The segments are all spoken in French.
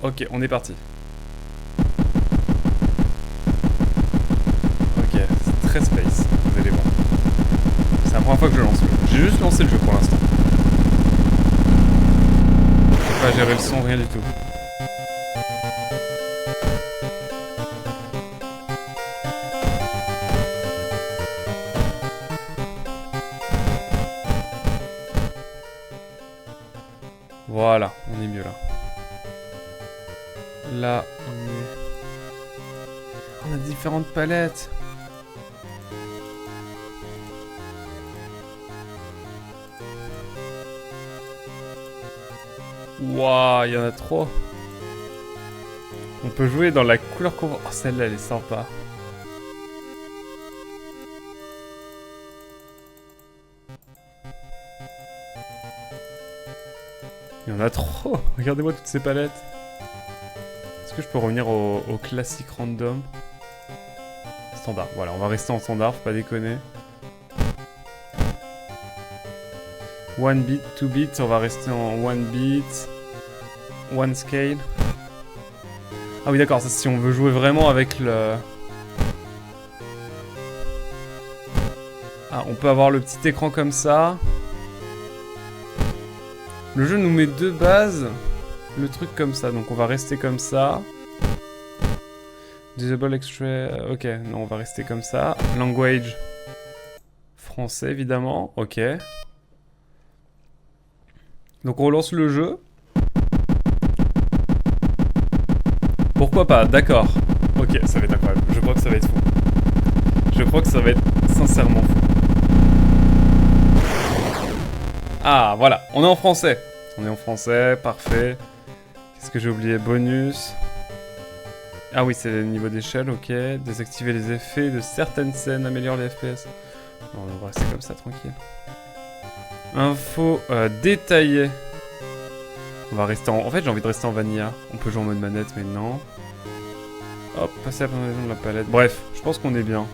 Ok, on est parti. Ok, c'est très space, vous allez voir. C'est la première fois que je lance le jeu. J'ai juste lancé le jeu pour l'instant. J'ai pas géré le son, rien du tout. Voilà, on est mieux là. Là, on est... On a différentes palettes. Waouh, il y en a trop. On peut jouer dans la couleur qu'on... Oh, celle-là, elle est sympa. Il y en a trop. Regardez-moi toutes ces palettes. Est-ce que je peux revenir au classique random? Standard. Voilà, on va rester en standard, faut pas déconner. 1 bit, 2 bits, on va rester en 1 bit. 1 scale. Ah oui d'accord, ça si on veut jouer vraiment avec le... Ah, on peut avoir le petit écran comme ça. Le jeu nous met deux bases. Le truc comme ça, donc on va rester comme ça. Disable extrait... Ok, non, on va rester comme ça. Language. Français, évidemment. Ok. Donc on relance le jeu. Pourquoi pas, d'accord. Ok, ça va être incroyable. Je crois que ça va être fou. Je crois que ça va être sincèrement fou. Ah, voilà, on est en français. On est en français, parfait. Qu'est-ce que j'ai oublié? Bonus. Ah oui, c'est le niveau d'échelle, ok. Désactiver les effets de certaines scènes, améliorer les FPS. Bon, on va rester comme ça, tranquille. Info détaillée. On va rester en... En fait, j'ai envie de rester en vanilla. On peut jouer en mode manette, mais non. Hop, passer à la présentation de la palette. Bref, je pense qu'on est bien.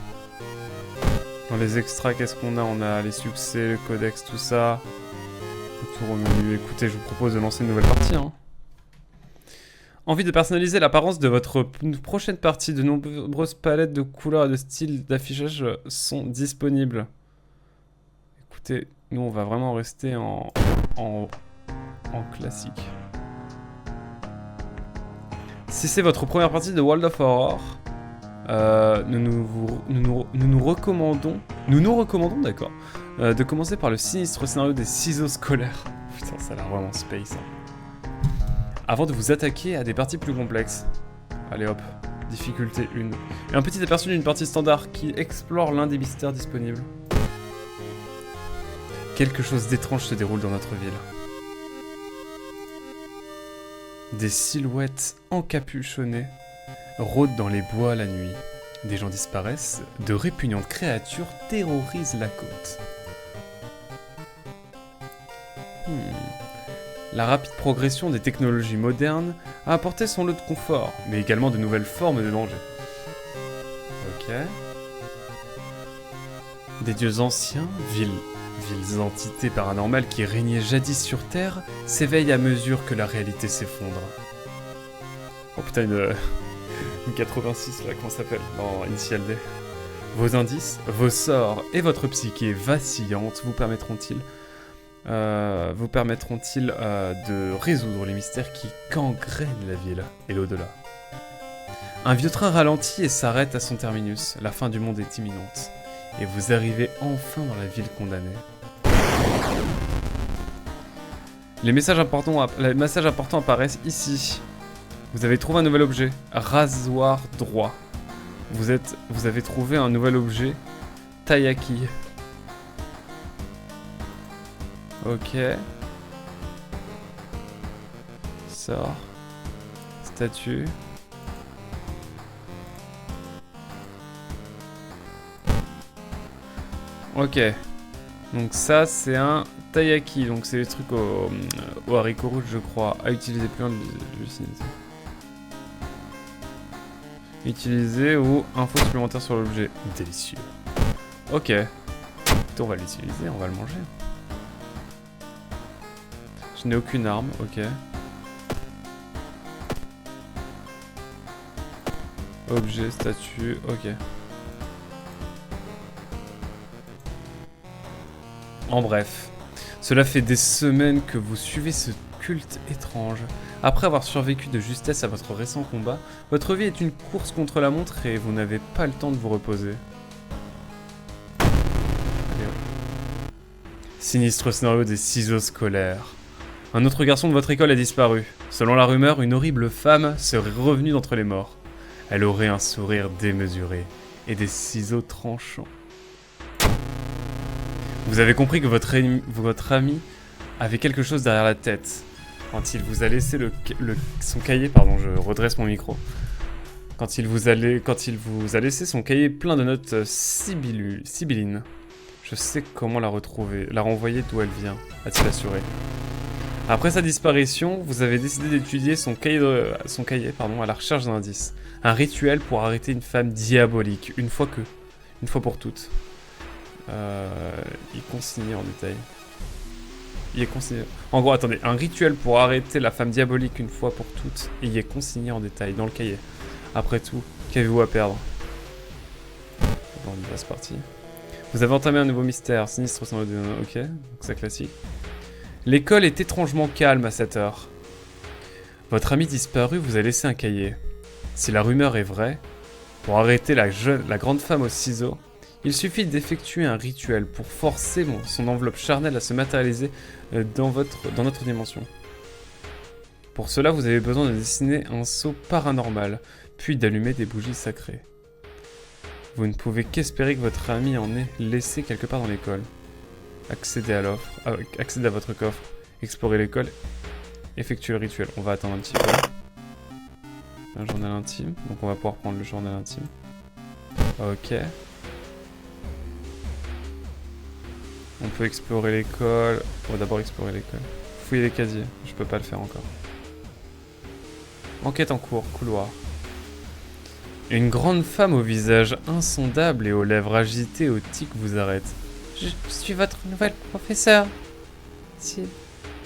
Dans les extras, qu'est-ce qu'on a? On a les succès, le codex, tout ça. Retour au menu. Écoutez, je vous propose de lancer une nouvelle partie. Hein. Envie de personnaliser l'apparence de votre prochaine partie. De nombreuses palettes de couleurs et de styles d'affichage sont disponibles. Écoutez, nous, on va vraiment rester en classique. Si c'est votre première partie de World of Horror, nous recommandons, d'accord, de commencer par le sinistre scénario des ciseaux scolaires. Putain, ça a l'air vraiment space. Hein. Avant de vous attaquer à des parties plus complexes. Allez hop, difficulté 1. Et un petit aperçu d'une partie standard qui explore l'un des mystères disponibles. Quelque chose d'étrange se déroule dans notre ville. Des silhouettes encapuchonnées rôdent dans les bois la nuit. Des gens disparaissent, de répugnantes créatures terrorisent la côte. La rapide progression des technologies modernes a apporté son lot de confort, mais également de nouvelles formes de danger. Ok. Des dieux anciens, villes entités paranormales qui régnaient jadis sur Terre, s'éveillent à mesure que la réalité s'effondre. Oh putain, une 86 là, comment ça s'appelle? Dans Initial D. Vos indices, vos sorts et votre psyché vacillante vous permettront-ils de résoudre les mystères qui gangrènent la ville et l'au-delà. Un vieux train ralentit et s'arrête à son terminus. La fin du monde est imminente. Et vous arrivez enfin dans la ville condamnée. Les messages importants apparaissent ici. Vous avez trouvé un nouvel objet. Rasoir droit. Vous avez trouvé un nouvel objet. Taiyaki. Ok. Sort. Statue. Ok. Donc ça, c'est un taiyaki. Donc c'est les trucs au haricot rouge, je crois. À utiliser plus loin de l'utiliser. Utiliser ou info supplémentaire sur l'objet. Délicieux. Ok. On va l'utiliser, on va le manger. Je n'ai aucune arme, ok. Objet, statue, ok. En bref, cela fait des semaines que vous suivez ce culte étrange. Après avoir survécu de justesse à votre récent combat, votre vie est une course contre la montre et vous n'avez pas le temps de vous reposer. Allez, ouais. Sinistre scénario des ciseaux scolaires. Un autre garçon de votre école a disparu. Selon la rumeur, une horrible femme serait revenue d'entre les morts. Elle aurait un sourire démesuré et des ciseaux tranchants. Vous avez compris que votre ami avait quelque chose derrière la tête. Quand il vous a laissé son cahier, pardon, je redresse mon micro. Quand il vous a laissé son cahier plein de notes sibyllines. Je sais comment la retrouver, la renvoyer d'où elle vient, a-t-il assuré. Après sa disparition, vous avez décidé d'étudier son cahier à la recherche d'indices. Un rituel pour arrêter une femme diabolique, une fois pour toutes. Il est consigné en détail. Il est consigné. En gros, attendez, un rituel pour arrêter la femme diabolique une fois pour toutes, et il est consigné en détail dans le cahier. Après tout, qu'avez-vous à perdre? Bon, c'est parti. Vous avez entamé un nouveau mystère, sinistre sans le dénom. Ok, donc c'est classique. L'école est étrangement calme à cette heure. Votre ami disparu vous a laissé un cahier. Si la rumeur est vraie, pour arrêter la grande femme aux ciseaux, il suffit d'effectuer un rituel pour forcer son enveloppe charnelle à se matérialiser dans notre dimension. Pour cela, vous avez besoin de dessiner un sceau paranormal, puis d'allumer des bougies sacrées. Vous ne pouvez qu'espérer que votre ami en ait laissé quelque part dans l'école. Accédez à votre coffre, explorez l'école, effectuez le rituel. On va attendre un petit peu. Un journal intime, donc on va pouvoir prendre le journal intime. Ok. On peut explorer l'école. On va d'abord explorer l'école. Fouiller les casiers, je peux pas le faire encore. Enquête en cours, couloir. Une grande femme au visage insondable et aux lèvres agitées au tic vous arrête. Je suis votre nouvelle professeure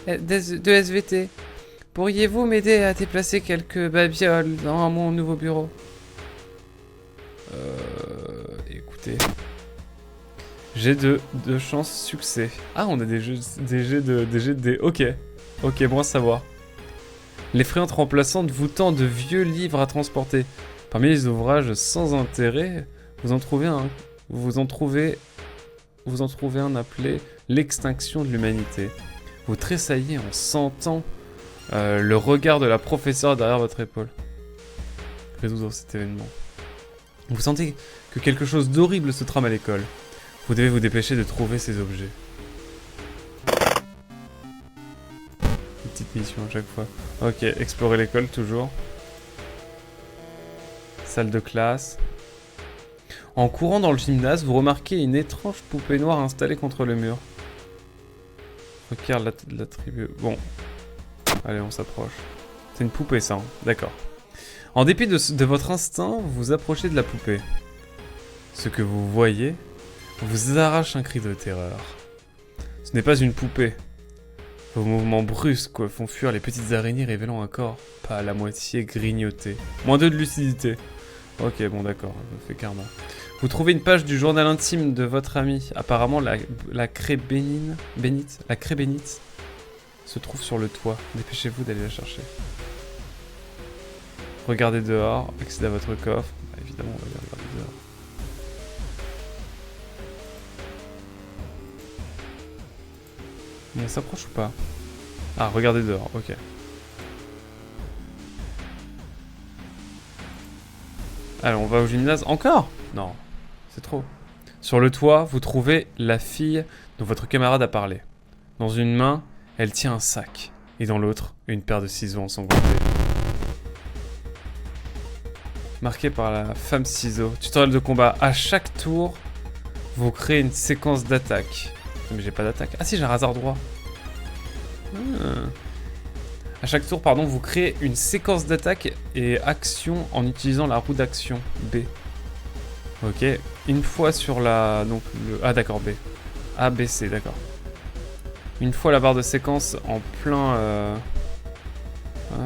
de SVT. Pourriez-vous m'aider à déplacer quelques babioles dans mon nouveau bureau? Écoutez. J'ai de chance succès. Ah, on a des jets de... Ok. Ok, bon à savoir. L'effrayante remplaçante vous tend de vieux livres à transporter. Parmi les ouvrages sans intérêt, vous en trouvez un appelé L'extinction de l'humanité. Vous tressaillez en sentant le regard de la professeure derrière votre épaule. Résoudre cet événement. Vous sentez que quelque chose d'horrible se trame à l'école. Vous devez vous dépêcher de trouver ces objets. Une petite mission à chaque fois. Ok, explorer l'école toujours. Salle de classe. En courant dans le gymnase, vous remarquez une étrange poupée noire installée contre le mur. Regarde l'attribut. Bon. Allez, on s'approche. C'est une poupée, ça. Hein. D'accord. En dépit de votre instinct, vous vous approchez de la poupée. Ce que vous voyez vous arrache un cri de terreur. Ce n'est pas une poupée. Vos mouvements brusques font fuir les petites araignées révélant un corps pas à la moitié grignoté. Moins 2 de lucidité. Ok, bon d'accord, je fais karma. Vous trouvez une page du journal intime de votre ami. Apparemment, la craie bénite se trouve sur le toit. Dépêchez-vous d'aller la chercher. Regardez dehors, accédez à votre coffre. Bah, évidemment, on va aller regarder dehors. On s'approche ou pas? Ah, regardez dehors, ok. Alors, on va au gymnase. Encore? Non, c'est trop. Sur le toit, vous trouvez la fille dont votre camarade a parlé. Dans une main, elle tient un sac. Et dans l'autre, une paire de ciseaux ensanglantés. Marqué par la femme ciseaux. Tutoriel de combat. À chaque tour, vous créez une séquence d'attaque. Mais j'ai pas d'attaque. Ah si, j'ai un hasard droit. À chaque tour, pardon, vous créez une séquence d'attaque et action en utilisant la roue d'action B. Ok, une fois sur la... donc le... Ah d'accord, B. A, B, C, d'accord. Une fois la barre de séquence en plein... Ah,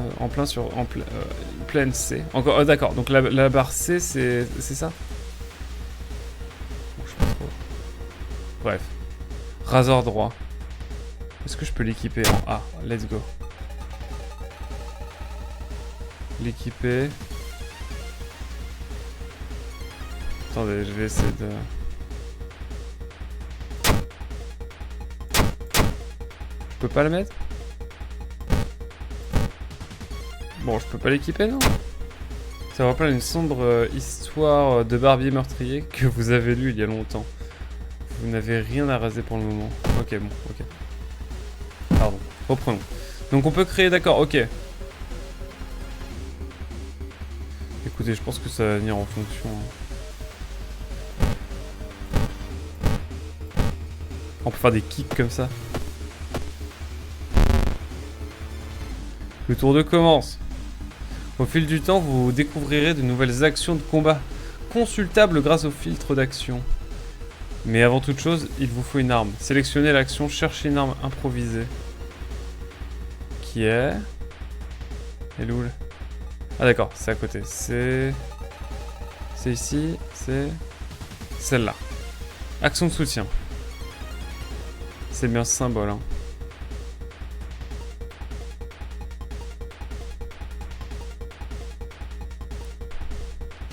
pleine C. Encore, oh, d'accord, donc la barre C, c'est ça? Bon, je sais pas trop. Bref. Rasoir droit. Est-ce que je peux l'équiper en A? Let's go. L'équiper. Attendez, je vais essayer de... Je peux pas la mettre? Bon, je peux pas l'équiper, non? Ça me rappelle une sombre histoire de barbier meurtrier que vous avez lu il y a longtemps. Vous n'avez rien à raser pour le moment. Ok, bon, ok. Pardon, reprenons. Donc on peut créer, d'accord, ok. Écoutez, je pense que ça va venir en fonction. On peut faire des kicks comme ça. Le tour de commence. Au fil du temps, vous découvrirez de nouvelles actions de combat, consultables grâce au filtre d'action. Mais avant toute chose, il vous faut une arme. Sélectionnez l'action, cherchez une arme improvisée. Qui est... Elle est où? Ah d'accord, c'est à côté. C'est ici, c'est... Celle-là. Action de soutien. C'est bien ce symbole, hein.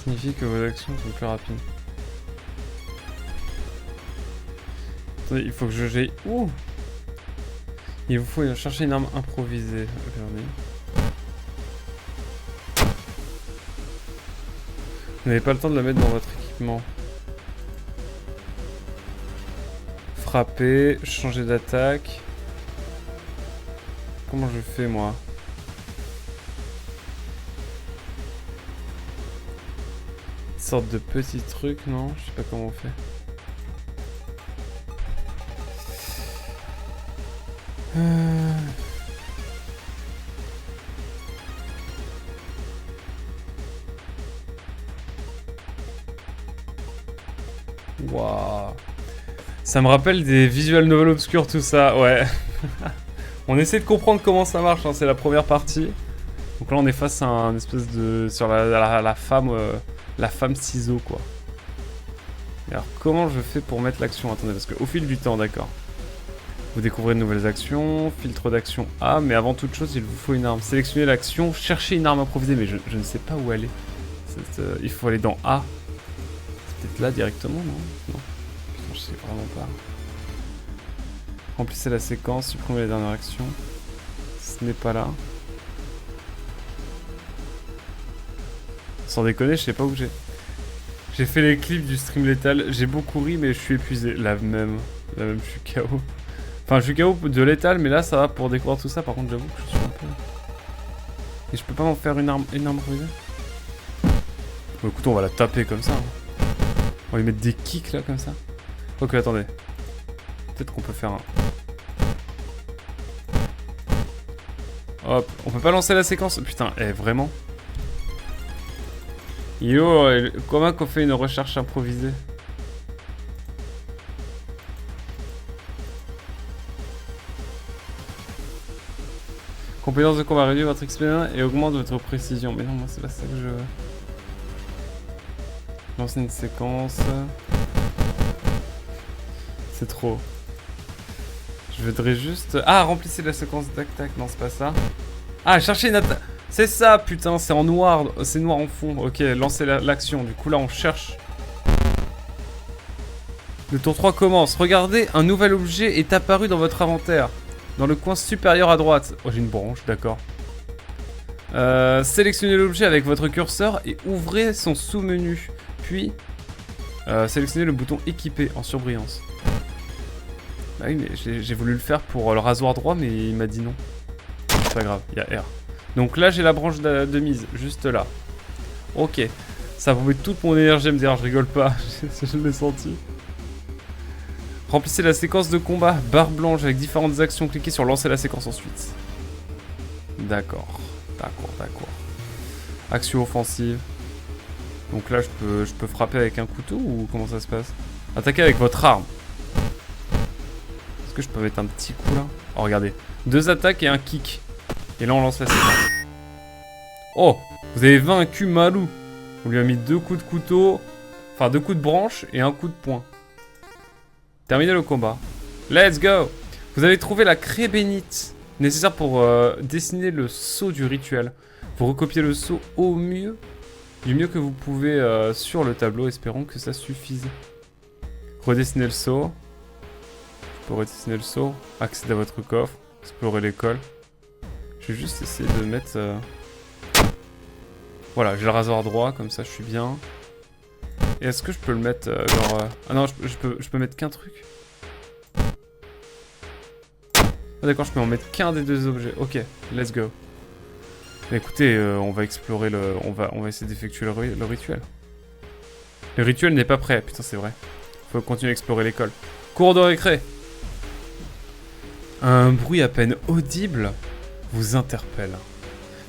Signifie que vos actions sont plus rapides. Attendez, il faut que j'aille... Ouh! Il vous faut chercher une arme improvisée. Regardez. Vous n'avez pas le temps de la mettre dans votre équipement. Frapper, changer d'attaque. Comment je fais moi? Une sorte de petit truc, non? Je sais pas comment on fait. Waouh. Ça me rappelle des visual novels obscurs, tout ça, ouais. On essaie de comprendre comment ça marche, hein, c'est la première partie. Donc là on est face à un espèce de... sur la femme ciseau, quoi. Et alors comment je fais pour mettre l'action? Attendez, parce qu'au fil du temps, d'accord. Vous découvrez de nouvelles actions, filtre d'action A, mais avant toute chose, il vous faut une arme. Sélectionnez l'action, cherchez une arme improvisée, mais je ne sais pas où aller. Il faut aller dans A. C'est peut-être là directement, non? Non. Putain, je sais vraiment pas. Remplissez la séquence, supprimez la dernière action. Ce n'est pas là. Sans déconner, je sais pas où j'ai. J'ai fait les clips du stream létal, j'ai beaucoup ri, mais je suis épuisé. La même, je suis KO. Enfin, je suis KO de létal, mais là, ça va pour découvrir tout ça. Par contre, j'avoue que je suis un peu... Et je peux pas m'en faire une arme improvisée? Bon, écoute, on va la taper comme ça. Hein. On va lui mettre des kicks, là, comme ça. Ok, attendez. Peut-être qu'on peut faire un... Hop, on peut pas lancer la séquence. Putain, vraiment? Yo, comment qu'on fait une recherche improvisée? Compétence de combat réduit votre XP et augmente votre précision. Mais non, moi c'est pas ça que je veux. Lancer une séquence. C'est trop. Je voudrais juste... Ah, remplissez la séquence tac-tac. Non, c'est pas ça. Ah, chercher une attaque. C'est ça, putain, c'est en noir. C'est noir en fond. Ok, lancez l'action. Du coup, là, on cherche. Le tour 3 commence. Regardez, un nouvel objet est apparu dans votre inventaire. Dans le coin supérieur à droite. Oh, j'ai une branche, d'accord. Sélectionnez l'objet avec votre curseur et ouvrez son sous-menu. Puis, sélectionnez le bouton équipé en surbrillance. Bah oui, mais j'ai voulu le faire pour le rasoir droit, mais il m'a dit non. C'est pas grave, il y a R. Donc là, j'ai la branche de mise, juste là. Ok. Ça vous met toute mon énergie à me dire, je rigole pas, je l'ai senti. Remplissez la séquence de combat, barre blanche avec différentes actions. Cliquez sur lancer la séquence ensuite. D'accord, d'accord. Action offensive. Donc là, je peux frapper avec un couteau ou comment ça se passe? Attaquer avec votre arme. Est-ce que je peux mettre un petit coup là? Oh, regardez. 2 attaques et un kick. Et là, on lance la séquence. Oh, vous avez vaincu Malou. On lui a mis 2 coups de couteau, enfin 2 coups de branche et un coup de poing. Terminez le combat. Let's go. Vous avez trouvé la craie bénite nécessaire pour dessiner le sceau du rituel. Vous recopiez le sceau au mieux, du mieux que vous pouvez sur le tableau. Espérons que ça suffise. Redessiner le sceau. Je peux redessiner le sceau. Accéder à votre coffre. Explorer l'école. Je vais juste essayer de mettre... Voilà, j'ai le rasoir droit, comme ça je suis bien. Et est-ce que je peux le mettre genre... Ah non, je peux mettre qu'un truc. Ah d'accord, je peux en mettre qu'un des 2 objets. Ok, let's go. Mais écoutez, on va explorer le... On va essayer d'effectuer le rituel. Le rituel n'est pas prêt. Putain, c'est vrai. Faut continuer à explorer l'école. Cours de récré. Un bruit à peine audible vous interpelle.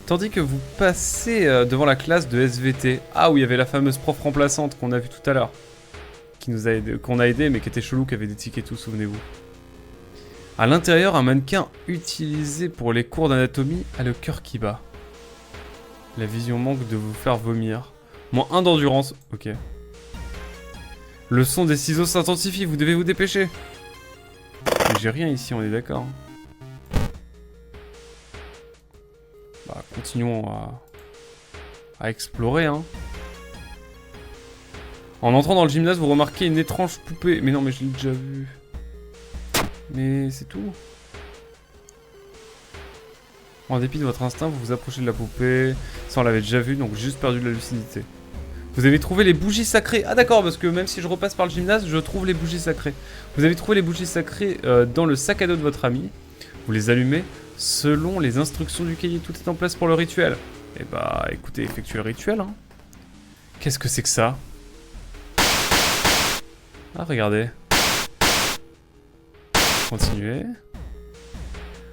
Tandis que vous passez devant la classe de SVT. Ah, où il y avait la fameuse prof remplaçante qu'on a vue tout à l'heure. Qu'on a aidé, mais qui était chelou, qui avait des tickets et tout, souvenez-vous. À l'intérieur, un mannequin utilisé pour les cours d'anatomie a le cœur qui bat. La vision manque de vous faire vomir. Moins 1 d'endurance. Ok. Le son des ciseaux s'intensifie, vous devez vous dépêcher. Mais j'ai rien ici, on est d'accord. Bah, continuons à explorer, hein. En entrant dans le gymnase, vous remarquez une étrange poupée. Mais non, mais je l'ai déjà vue. Mais c'est tout. En dépit de votre instinct, vous vous approchez de la poupée. Ça, on l'avait déjà vu, donc j'ai juste perdu de la lucidité. Vous avez trouvé les bougies sacrées. Ah d'accord, parce que même si je repasse par le gymnase, je trouve les bougies sacrées. Vous avez trouvé les bougies sacrées dans le sac à dos de votre ami. Vous les allumez selon les instructions du cahier. Tout est en place pour le rituel. Et bah écoutez, effectuez le rituel, hein. Qu'est-ce que c'est que ça? Ah regardez. Continuez.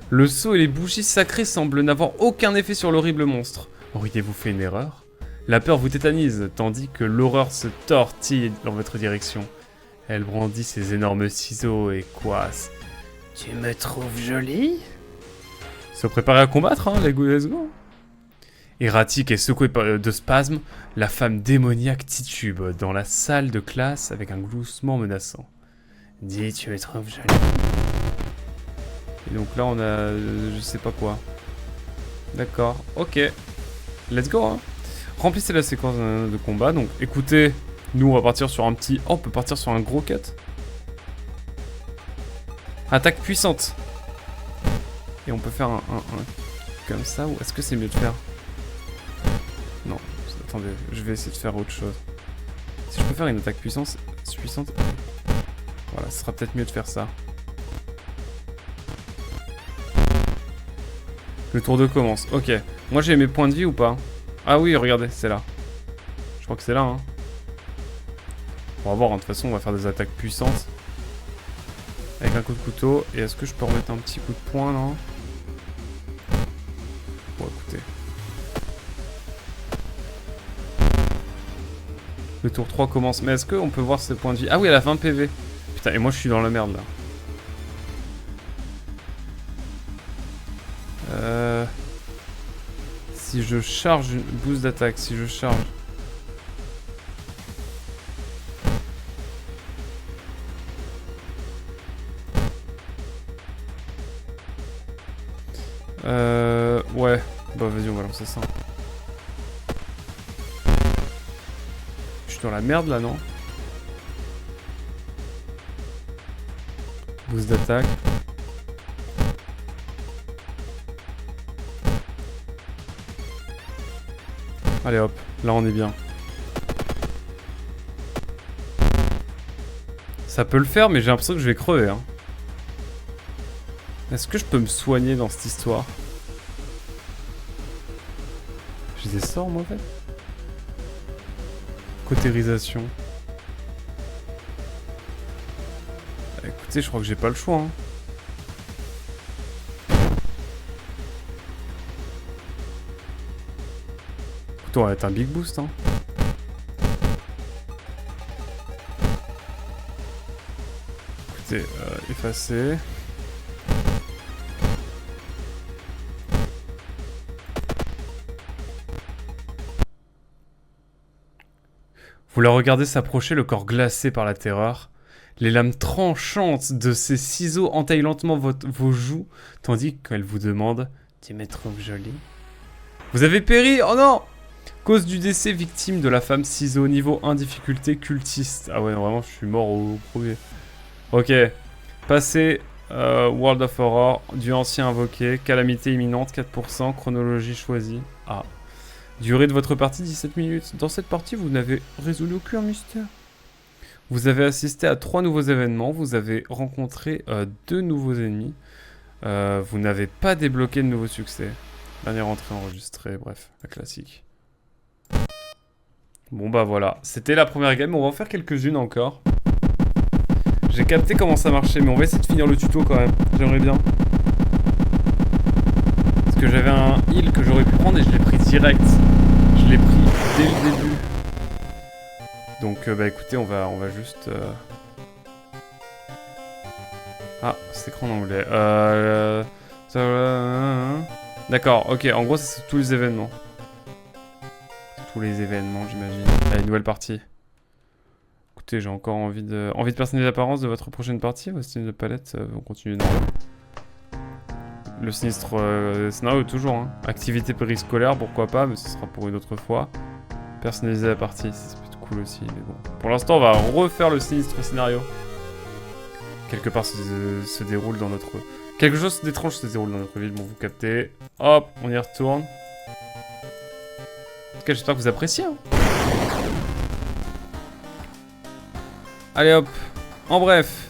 Le sceau et les bougies sacrées semblent n'avoir aucun effet sur l'horrible monstre. Auriez-vous fait une erreur? La peur vous tétanise, tandis que l'horreur se tortille dans votre direction. Elle brandit ses énormes ciseaux et coasse. Tu me trouves jolie? Se préparer à combattre, hein, let's go. Erratique et secouée de spasmes, la femme démoniaque titube dans la salle de classe avec un gloussement menaçant. Dis, tu me trouves jolie? Et donc là, on a... je sais pas quoi. D'accord, ok. Let's go, hein. Remplissez la séquence de combat. Donc, écoutez, nous, on va partir sur un petit... Oh, on peut partir sur un gros cut. Attaque puissante. Et on peut faire un comme ça, ou est-ce que c'est mieux de faire... Non, attendez, je vais essayer de faire autre chose. Si je peux faire une attaque puissante... Voilà, ce sera peut-être mieux de faire ça. Le tour 2 commence. Ok. Moi, j'ai mes points de vie ou pas? Ah oui, regardez, c'est là. Je crois que c'est là, hein. On va voir, hein. De toute façon, on va faire des attaques puissantes. Avec un coup de couteau. Et est-ce que je peux remettre un petit coup de poing, là? Bon, écoutez. Le tour 3 commence. Mais est-ce qu'on peut voir ses points de vie? Ah oui, elle a 20 PV. Putain, et moi, je suis dans la merde, là. Si je charge une boost d'attaque, si je charge... Ouais. Bah vas-y, on va lancer ça. Je suis dans la merde là, non? Boost d'attaque. Allez hop, là on est bien. Ça peut le faire, mais j'ai l'impression que je vais crever, hein. Est-ce que je peux me soigner dans cette histoire? J'ai des sorts, moi, en fait. Cautérisation. Écoutez, je crois que j'ai pas le choix, hein. Écoutez, on va être un big boost, hein. Écoutez, effacer. Vous la regardez s'approcher, le corps glacé par la terreur. Les lames tranchantes de ses ciseaux entaillent lentement vos joues, tandis qu'elle vous demande « Tu me trouves jolie ?» Vous avez péri. Oh non! Cause du décès, victime de la femme ciseau, niveau 1, difficulté cultiste. Ah ouais, vraiment, je suis mort au premier. Ok. Passé, World of Horror, du ancien invoqué, calamité imminente, 4%, chronologie choisie. Ah. Durée de votre partie, 17 minutes. Dans cette partie, vous n'avez résolu aucun mystère. Vous avez assisté à 3 nouveaux événements, vous avez rencontré 2 nouveaux ennemis. Vous n'avez pas débloqué de nouveaux succès. Dernière entrée enregistrée, bref, la classique. Bon bah voilà, c'était la première game, on va en faire quelques-unes encore. J'ai capté comment ça marchait, mais on va essayer de finir le tuto quand même, j'aimerais bien. Parce que j'avais un heal que j'aurais pu prendre et je l'ai pris direct. Je l'ai pris dès le début. Donc bah écoutez, on va juste... Ah, c'est écran en anglais. D'accord, ok, en gros c'est tous les événements. Tous les événements, j'imagine. Allez, nouvelle partie. Écoutez, j'ai encore envie de personnaliser l'apparence de votre prochaine partie. Vos styles de palette vont continuer normal. Le sinistre scénario, toujours. Hein. Activité périscolaire, pourquoi pas, mais ce sera pour une autre fois. Personnaliser la partie, c'est plutôt cool aussi, mais bon. Pour l'instant, on va refaire le sinistre scénario. Quelque part se déroule dans notre... Quelque chose d'étrange se déroule dans notre ville, bon, vous captez. Hop, on y retourne. En tout cas, j'espère que vous appréciez. Hein. Allez hop. En bref.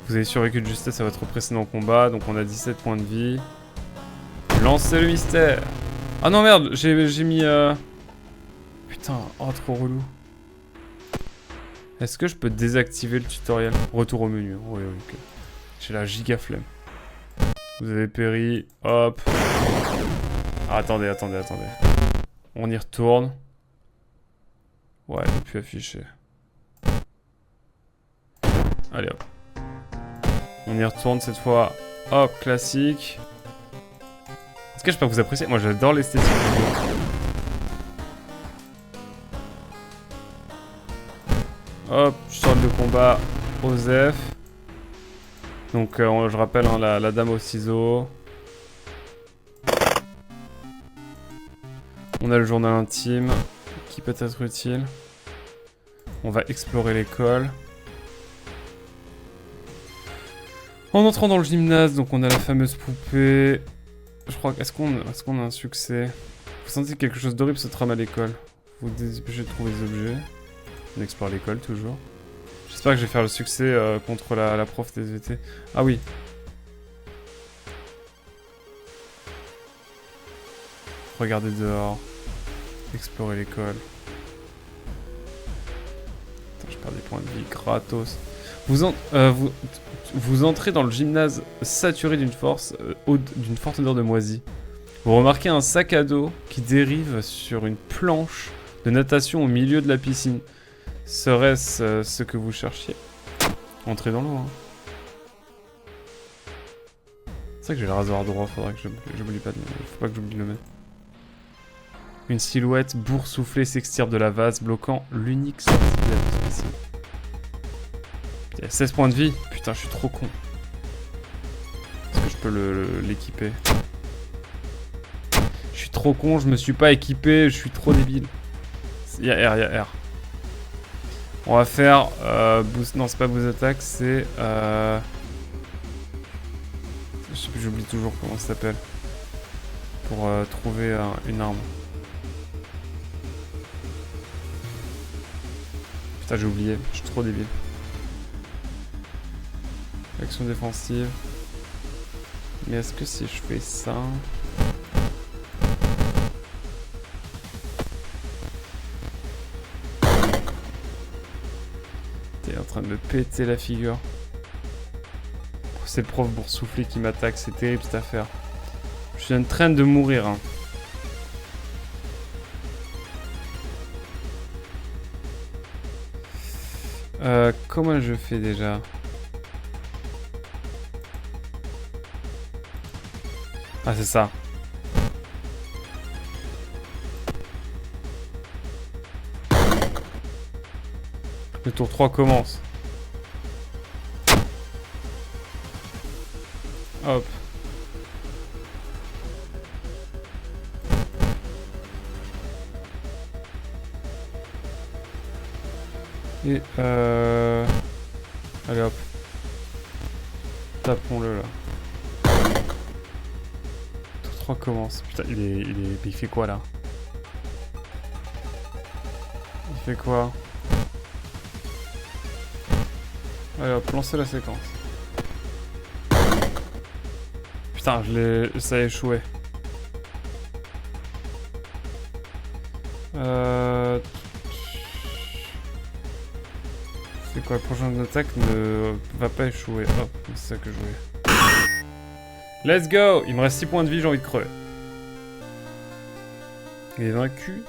Vous avez survécu de justesse à votre précédent combat, donc on a 17 points de vie. Lancez le mystère. Ah non merde, j'ai mis... Putain, oh trop relou. Est-ce que je peux désactiver le tutoriel? Retour au menu. Oui, ok. J'ai la giga flemme. Vous avez péri. Hop. Ah, attendez. On y retourne. Ouais, il n'est plus affiché. Allez hop. On y retourne cette fois. Hop, classique. Est-ce que je peux vous apprécier? Moi j'adore l'esthétique du jeu. Hop, sorte de combat Osef. Donc je rappelle hein, la dame au ciseau. On a le journal intime qui peut être utile. On va explorer l'école. En entrant dans le gymnase, donc on a la fameuse poupée. Je crois est-ce qu'on a un succès? Vous sentez que quelque chose d'horrible se trame à l'école. Vous dépêchez de trouver des objets. On explore l'école toujours. J'espère que je vais faire le succès contre la prof des SVT. Ah oui. Regardez dehors. Explorer l'école. Attends, je perds des points de vie gratos. Vous entrez dans le gymnase saturé d'une forte odeur de moisi. Vous remarquez un sac à dos qui dérive sur une planche de natation au milieu de la piscine. Serait-ce ce que vous cherchiez? Entrez dans l'eau, hein. C'est vrai que j'ai le rasoir droit, faudrait que j'oublie pas de... Faut pas que j'oublie de le mettre. Une silhouette boursouflée s'extirpe de la vase, bloquant l'unique sortie de la piscine. Il y a 16 points de vie. Putain, je suis trop con. Est-ce que je peux l'équiper? Je suis trop con, je me suis pas équipé, je suis trop débile. Il y a R. On va faire boost... Non, c'est pas boost attack, c'est... Je sais plus, j'oublie toujours comment ça s'appelle. Pour trouver une arme. Putain, j'ai oublié, je suis trop débile. Action défensive. Mais est-ce que si je fais ça... T'es en train de me péter la figure. C'est le prof boursouflé qui m'attaque, c'est terrible cette affaire. Je suis en train de mourir. Hein. Comment je fais déjà? Ah, c'est ça. Le tour 3 commence. Hop. Et allez hop. Tapons-le là. Tour 3 commence. Putain, il fait quoi là? Il fait quoi? Allez hop, lancez la séquence. Putain, ça a échoué. C'est quoi, la prochaine attaque ne va pas échouer. Hop, c'est ça que je voulais. Let's go! Il me reste 6 points de vie, j'ai envie de crever. Il est vaincu.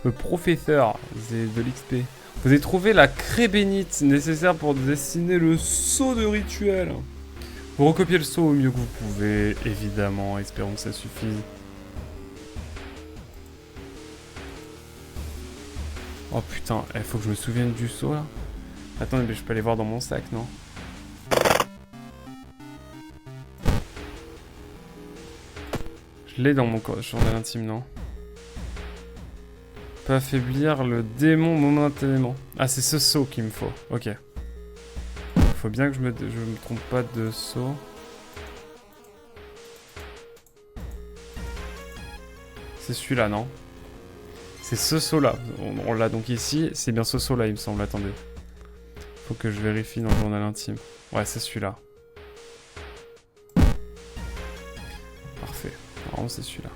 Le professeur, c'est de l'XP. Vous avez trouvé la craie bénite nécessaire pour dessiner le sceau de rituel. Vous recopiez le sceau au mieux que vous pouvez, évidemment. Espérons que ça suffise. Oh putain, il faut que je me souvienne du sceau là. Attendez, mais je peux aller voir dans mon sac, non? Je l'ai dans mon journal intime, non? Peut affaiblir le démon momentanément. Ah, c'est ce sceau qu'il me faut. Ok. Faut bien que je me trompe pas de sceau. C'est celui-là, non? C'est ce sceau-là. On l'a donc ici. C'est bien ce sceau-là, il me semble. Attendez. Faut que je vérifie dans le journal intime. Ouais, c'est celui-là. Parfait. Vraiment, c'est celui-là.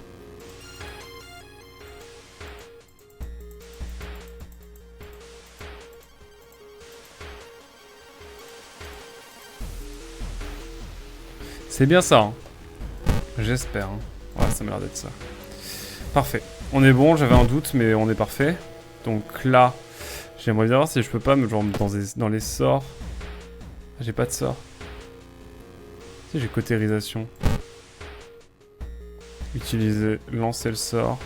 C'est bien ça, hein. J'espère. Hein. Ouais, ça m'a l'air d'être ça. Parfait. On est bon, j'avais un doute, mais on est parfait. Donc là, j'aimerais bien voir si je peux pas me genre dans les sorts. J'ai pas de sort. Si, j'ai cautérisation. Utiliser, lancer le sort.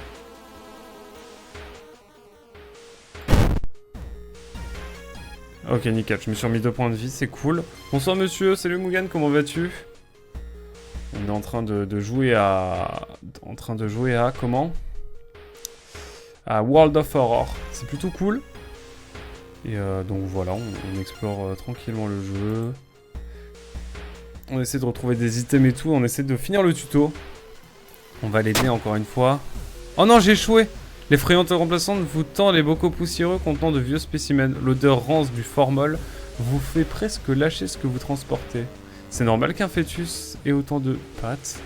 Ok, nickel, je me suis remis 2 points de vie, c'est cool. Bonsoir monsieur, salut Mugan, comment vas-tu? On est en train de jouer à... comment? À World of Horror. C'est plutôt cool. Et donc voilà, on explore tranquillement le jeu. On essaie de retrouver des items et tout. On essaie de finir le tuto. On va l'aider encore une fois. Oh non, j'ai échoué! L'effrayante remplaçante vous tend les bocaux poussiéreux contenant de vieux spécimens. L'odeur rance du formol vous fait presque lâcher ce que vous transportez. C'est normal qu'un fœtus ait autant de pattes.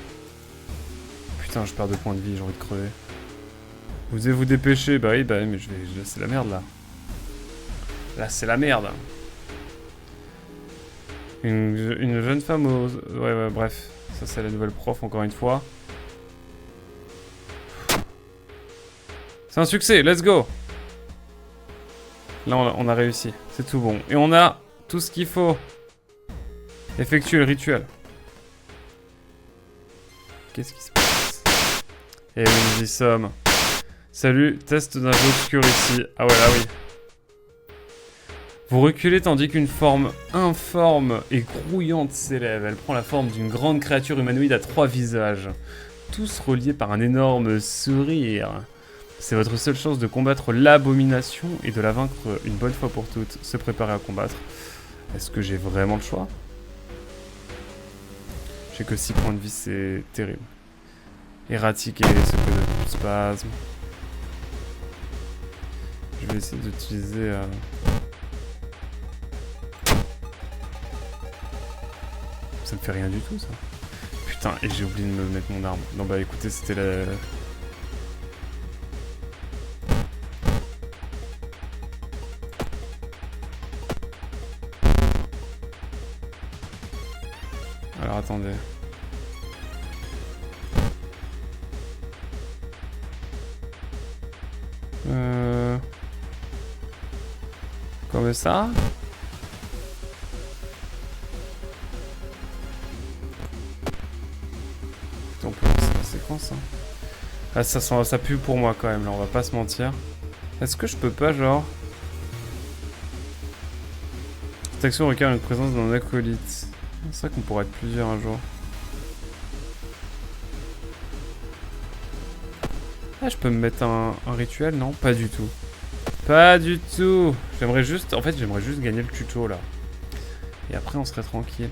Putain, je perds 2 points de vie, j'ai envie de crever. Vous devez vous dépêcher. Bah oui, mais c'est la merde là. Là, c'est la merde. Une jeune femme aux... Ouais, bref. Ça, c'est la nouvelle prof, encore une fois. C'est un succès, let's go! Là, on a réussi. C'est tout bon. Et on a tout ce qu'il faut. Effectuer le rituel. Qu'est-ce qui se passe? Et oui, nous y sommes. Salut, test d'un jeu obscur ici. Ah ouais, là oui. Vous reculez tandis qu'une forme informe et grouillante s'élève. Elle prend la forme d'une grande créature humanoïde à 3 visages, tous reliés par un énorme sourire. C'est votre seule chance de combattre l'abomination et de la vaincre une bonne fois pour toutes. Se préparer à combattre. Est-ce que j'ai vraiment le choix? J'ai que 6 points de vie, c'est terrible. Éradiquer ce peu de spasme. Je vais essayer d'utiliser... Ça me fait rien du tout, ça. Putain, et j'ai oublié de me mettre mon arme. Non, bah écoutez, c'était la... Alors, attendez. Comme ça. On peut lancer la séquence. Hein. Ah, ça pue pour moi quand même, là, on va pas se mentir. Est-ce que je peux pas, genre... Cette action requiert une présence d'un acolyte. C'est vrai qu'on pourrait être plusieurs un jour. Ah, je peux me mettre un rituel? Non, pas du tout. Pas du tout. J'aimerais juste... En fait, j'aimerais juste gagner le tuto, là. Et après, on serait tranquille.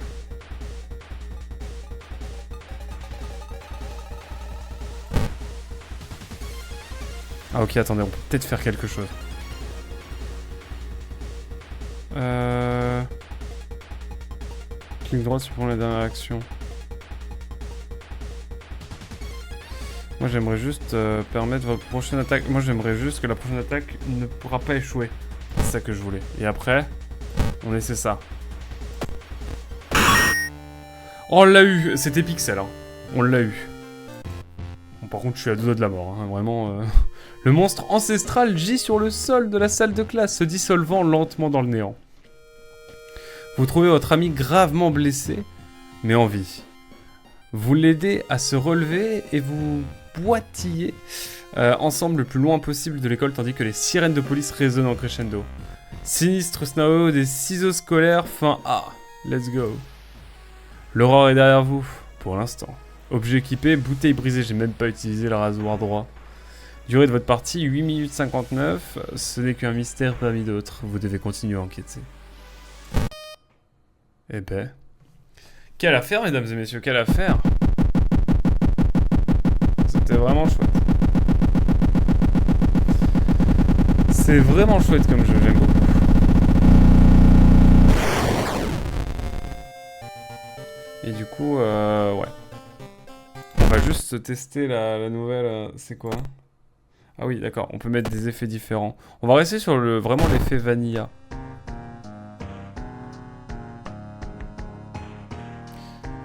Ah, ok, attendez, on peut peut-être faire quelque chose. Clic droit sur la dernière action. Moi j'aimerais juste permettre votre prochaine attaque. Moi j'aimerais juste que la prochaine attaque ne pourra pas échouer. C'est ça que je voulais. Et après, on essaie ça. Oh, on l'a eu. C'était Pixel, hein. On l'a eu. Bon, par contre, je suis à deux doigts de la mort, hein. Vraiment. Le monstre ancestral gît sur le sol de la salle de classe, se dissolvant lentement dans le néant. Vous trouvez votre ami gravement blessé, mais en vie. Vous l'aidez à se relever et vous boitillez ensemble le plus loin possible de l'école tandis que les sirènes de police résonnent en crescendo. Sinistre Snao, des ciseaux scolaires, fin A. Let's go. L'aurore est derrière vous, pour l'instant. Objet équipé, bouteille brisée, j'ai même pas utilisé le rasoir droit. Durée de votre partie, 8 minutes 59. Ce n'est qu'un mystère parmi d'autres. Vous devez continuer à enquêter. Eh ben... Quelle affaire, mesdames et messieurs, quelle affaire! C'était vraiment chouette. C'est vraiment chouette comme jeu, j'aime beaucoup. Et du coup, ouais. On va juste tester la nouvelle... c'est quoi? Ah oui, d'accord, on peut mettre des effets différents. On va rester sur vraiment l'effet vanilla.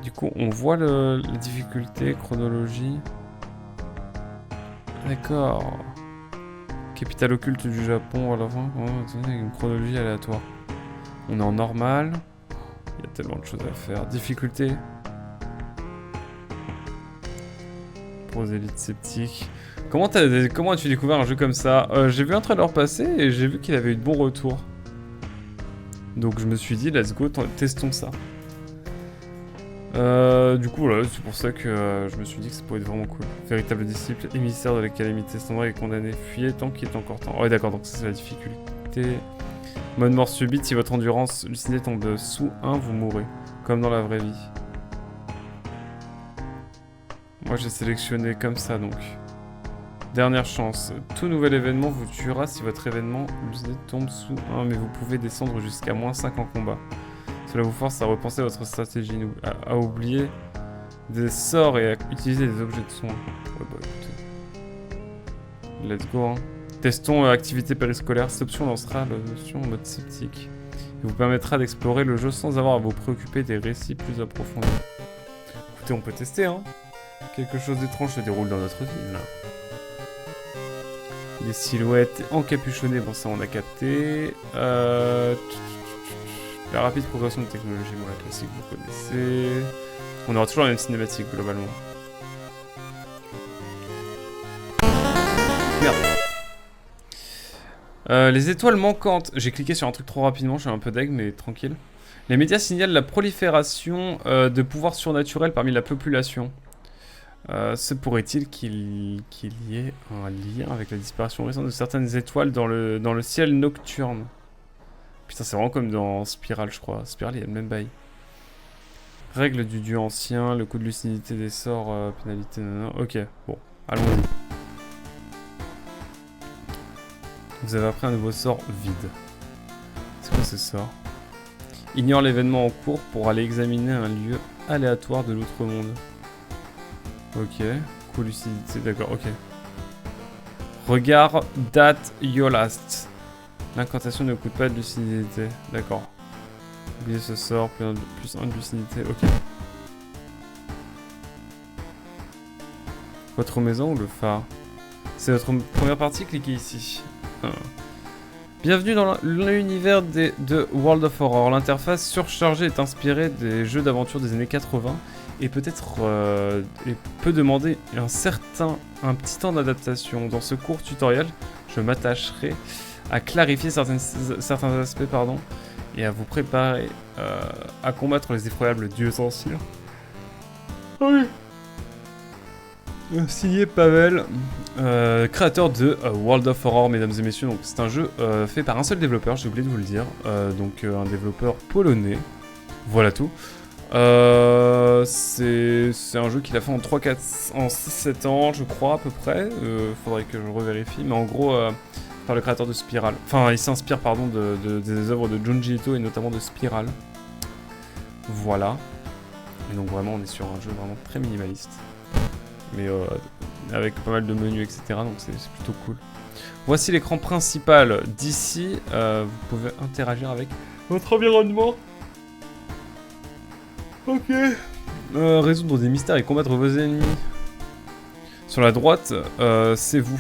Du coup, on voit la difficulté, chronologie. D'accord. Capitale occulte du Japon à la fin. Oh, une chronologie aléatoire. On est en normal. Il y a tellement de choses à faire. Difficulté. Prosélite sceptique. Comment as-tu découvert un jeu comme ça? J'ai vu un trailer passer et j'ai vu qu'il avait eu de bons retours. Donc je me suis dit, let's go, testons ça. Du coup, voilà, c'est pour ça que je me suis dit que ça pourrait être vraiment cool. Véritable disciple, émissaire de la calamité sombre et condamné. Fuyez tant qu'il est encore temps. Oh, ouais, d'accord, donc ça c'est la difficulté. Mode mort subite, si votre endurance lucidée tombe sous 1, vous mourrez. Comme dans la vraie vie. Moi j'ai sélectionné comme ça donc. Dernière chance. Tout nouvel événement vous tuera si votre événement lucidé tombe sous 1, mais vous pouvez descendre jusqu'à -5 en combat. Cela vous force à repenser votre stratégie, à oublier des sorts et à utiliser des objets de soin. Ouais, bah écoutez. Let's go, hein. Testons activité périscolaire. Cette option lancera la notion en mode sceptique. Et vous permettra d'explorer le jeu sans avoir à vous préoccuper des récits plus approfondis. Écoutez, on peut tester, hein. Quelque chose d'étrange se déroule dans notre ville, là. Des silhouettes encapuchonnées, bon ça on a capté. La rapide progression de technologie, bon la classique vous connaissez. On aura toujours la même cinématique globalement. Merde. Les étoiles manquantes. J'ai cliqué sur un truc trop rapidement, je suis un peu deg mais tranquille. Les médias signalent la prolifération de pouvoirs surnaturels parmi la population. Se pourrait-il qu'il y ait un lien avec la disparition récente de certaines étoiles dans le ciel nocturne? Putain, c'est vraiment comme dans Spiral, je crois. Spiral, il y a le même bail. Règle du dieu ancien, le coût de lucidité des sorts, pénalité, nanana. Ok, bon, allons-y. Vous avez appris un nouveau sort vide. C'est quoi ce sort? Ignore l'événement en cours pour aller examiner un lieu aléatoire de l'outre-monde. Ok, coût de lucidité, d'accord, ok. Regard, date, Yolast. L'incantation ne coûte pas de lucidité, d'accord. Oubliez ce sort, plus 1 de lucidité, ok. Votre maison ou le phare? C'est votre première partie, cliquez ici. Bienvenue dans l'univers de World of Horror. L'interface surchargée est inspirée des jeux d'aventure des années 80 et peut-être peut demander un petit temps d'adaptation. Dans ce court tutoriel, je m'attacherai à clarifier certains aspects et à vous préparer à combattre les effroyables dieux anciens. Oui. Signé Pavel, créateur de World of Horror, mesdames et messieurs. Donc c'est un jeu fait par un seul développeur, j'ai oublié de vous le dire. Donc un développeur polonais. Voilà tout. C'est un jeu qu'il a fait en 6-7 ans, je crois, à peu près. Faudrait que je revérifie. Mais en gros, par le créateur de Spiral. Enfin, il s'inspire, pardon, des œuvres de Junji Ito et notamment de Spiral. Voilà. Et donc vraiment, on est sur un jeu vraiment très minimaliste. Mais avec pas mal de menus, etc. Donc c'est plutôt cool. Voici l'écran principal d'ici. Vous pouvez interagir avec votre environnement. Ok. Résoudre des mystères et combattre vos ennemis. Sur la droite, c'est vous.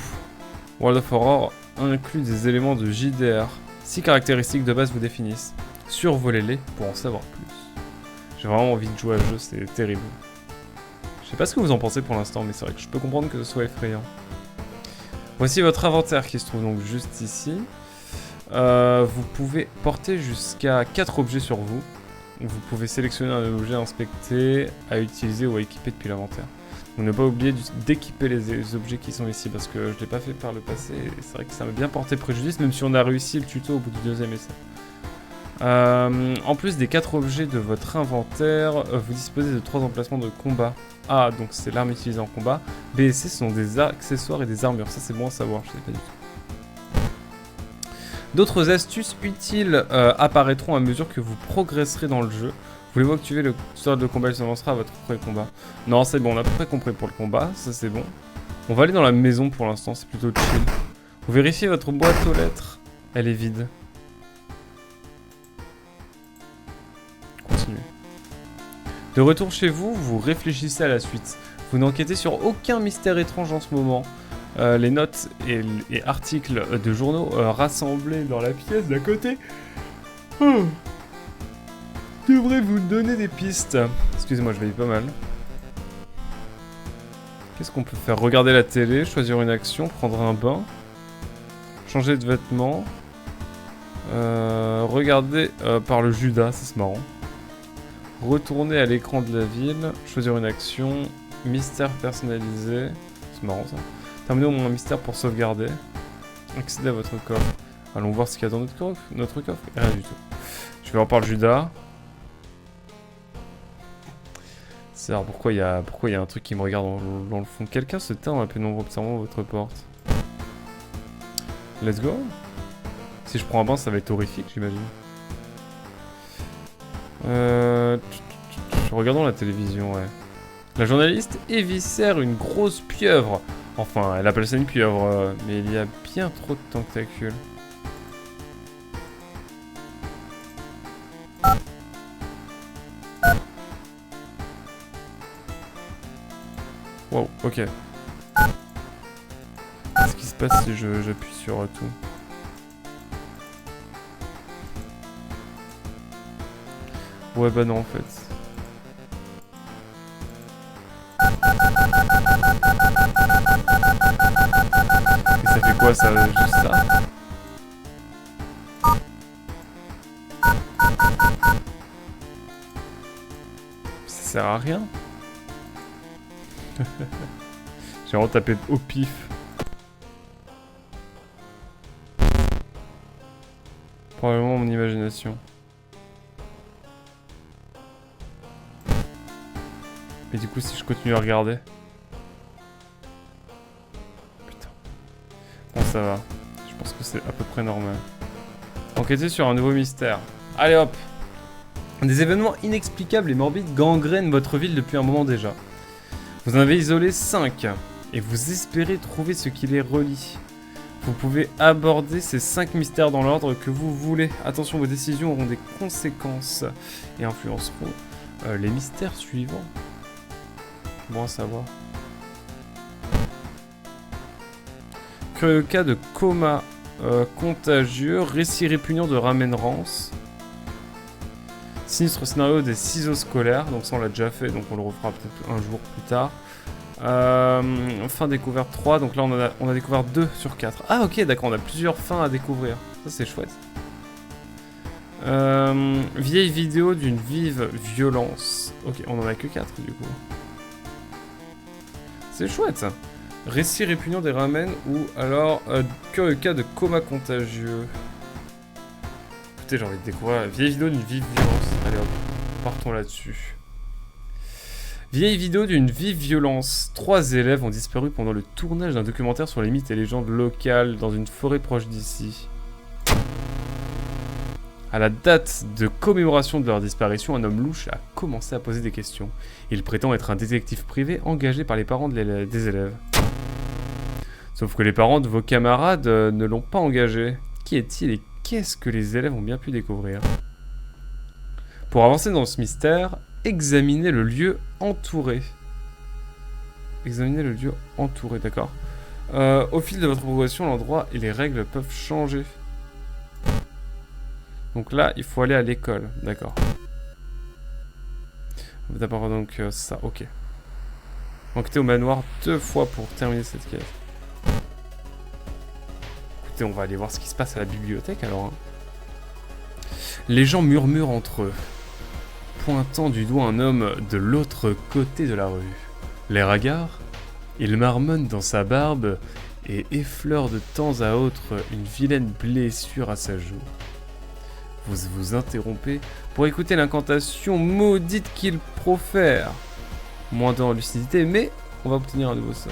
World of Horror inclut des éléments de JDR. 6 caractéristiques de base vous définissent. Survolez-les pour en savoir plus. J'ai vraiment envie de jouer à ce jeu, c'est terrible. Je sais pas ce que vous en pensez pour l'instant, mais c'est vrai que je peux comprendre que ce soit effrayant. Voici votre inventaire qui se trouve donc juste ici. Vous pouvez porter jusqu'à 4 objets sur vous. Vous pouvez sélectionner un objet à inspecter, à utiliser ou à équiper depuis l'inventaire. Donc ne pas oublier d'équiper les objets qui sont ici, parce que je ne l'ai pas fait par le passé, et c'est vrai que ça m'a bien porté préjudice, même si on a réussi le tuto au bout du 2e essai. En plus des 4 objets de votre inventaire, vous disposez de 3 emplacements de combat. A, donc c'est l'arme utilisée en combat. B et C sont des accessoires et des armures, ça c'est bon à savoir, je ne sais pas du tout. D'autres astuces utiles apparaîtront à mesure que vous progresserez dans le jeu. Voulez-vous activer le sort de combat, il se lancera à votre premier combat. Non, c'est bon, on a à peu près compris pour le combat, ça c'est bon. On va aller dans la maison pour l'instant, c'est plutôt chill. Vous vérifiez votre boîte aux lettres, elle est vide. Continuez. De retour chez vous, vous réfléchissez à la suite. Vous n'enquêtez sur aucun mystère étrange en ce moment. Les notes et articles de journaux rassemblés dans la pièce d'à côté devraient vous donner des pistes. Excusez-moi, je veille pas mal. Qu'est-ce qu'on peut faire? Regarder la télé, choisir une action, prendre un bain, changer de vêtements, regarder par le Judas, c'est marrant. Retourner à l'écran de la ville, choisir une action, mystère personnalisé, c'est marrant ça. Terminez au moins un mystère pour sauvegarder. Accéder à votre coffre. Allons voir ce qu'il y a dans notre coffre. Rien du tout. Je vais voir par le Judas. C'est alors pourquoi il y a un truc qui me regarde dans le fond. Quelqu'un se tait un peu nombreux observant votre porte. Let's go. Si je prends un bain, ça va être horrifique, j'imagine. Regardons la télévision, ouais. La journaliste éviscère une grosse pieuvre. Enfin, elle appelle ça une pieuvre, mais il y a bien trop de tentacules. Wow, ok. Qu'est-ce qui se passe si j'appuie sur tout? Ouais, bah non, en fait. Et ça fait quoi, ça? Juste ça? Ça sert à rien. J'ai vraiment tapé au pif. Probablement mon imagination. Mais du coup, si je continue à regarder... Putain. Bon, ça va. Je pense que c'est à peu près normal. Enquêter sur un nouveau mystère. Allez hop! Des événements inexplicables et morbides gangrènent votre ville depuis un moment déjà. Vous en avez isolé 5, et vous espérez trouver ce qui les relie. Vous pouvez aborder ces 5 mystères dans l'ordre que vous voulez. Attention, vos décisions auront des conséquences et influenceront les mystères suivants. Bon à savoir. Curieux cas de coma contagieux, récit répugnant de Ramen Rance. Sinistre scénario des ciseaux scolaires, donc ça on l'a déjà fait, donc on le refera peut-être un jour plus tard. Fin découverte 3, donc là on a découvert 2 sur 4. Ah ok, d'accord, on a plusieurs fins à découvrir. Ça c'est chouette. Vieille vidéo d'une vive violence. Ok, on en a que 4 du coup. C'est chouette ça. Récit répugnant des ramen ou alors curieux cas de coma contagieux. Écoutez, j'ai envie de découvrir la vieille vidéo d'une vive violence. Allez hop, partons là-dessus. Vieille vidéo d'une vive violence. 3 élèves ont disparu pendant le tournage d'un documentaire sur les mythes et légendes locales dans une forêt proche d'ici. À la date de commémoration de leur disparition, un homme louche a commencé à poser des questions. Il prétend être un détective privé engagé par les parents des élèves. Sauf que les parents de vos camarades ne l'ont pas engagé. Qui est-il et qu'est-ce que les élèves ont bien pu découvrir? Pour avancer dans ce mystère, examinez le lieu entouré. Examinez le lieu entouré, d'accord. Au fil de votre progression, l'endroit et les règles peuvent changer. Donc là, il faut aller à l'école, d'accord. D'abord donc ça, ok. Enquêter au manoir 2 fois pour terminer cette quête. Écoutez, on va aller voir ce qui se passe à la bibliothèque alors. Hein. Les gens murmurent entre eux, pointant du doigt un homme de l'autre côté de la rue. L'air hagard, il marmonne dans sa barbe et effleure de temps à autre une vilaine blessure à sa joue. Vous vous interrompez pour écouter l'incantation maudite qu'il profère. Moins en lucidité, mais on va obtenir un nouveau sort.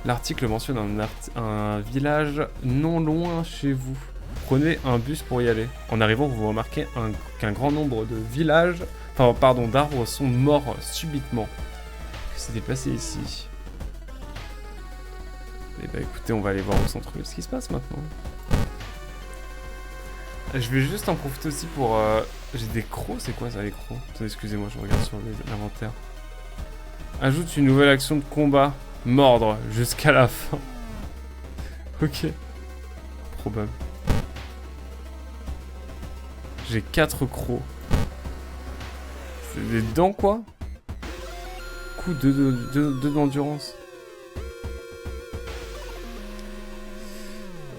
L'article mentionne un village non loin chez vous. Prenez un bus pour y aller. En arrivant, vous remarquez qu'un grand nombre de villages, d'arbres sont morts subitement. Qu'est-ce qui s'était passé ici? Eh bah écoutez, on va aller voir au centre-ville ce qui se passe maintenant. Je vais juste en profiter aussi pour... J'ai des crocs, c'est quoi ça les crocs? Attendez, excusez-moi, je regarde sur l'inventaire. Ajoute une nouvelle action de combat. Mordre jusqu'à la fin. Ok. Probable. J'ai 4 crocs. C'est des dents quoi? Coup de d'endurance.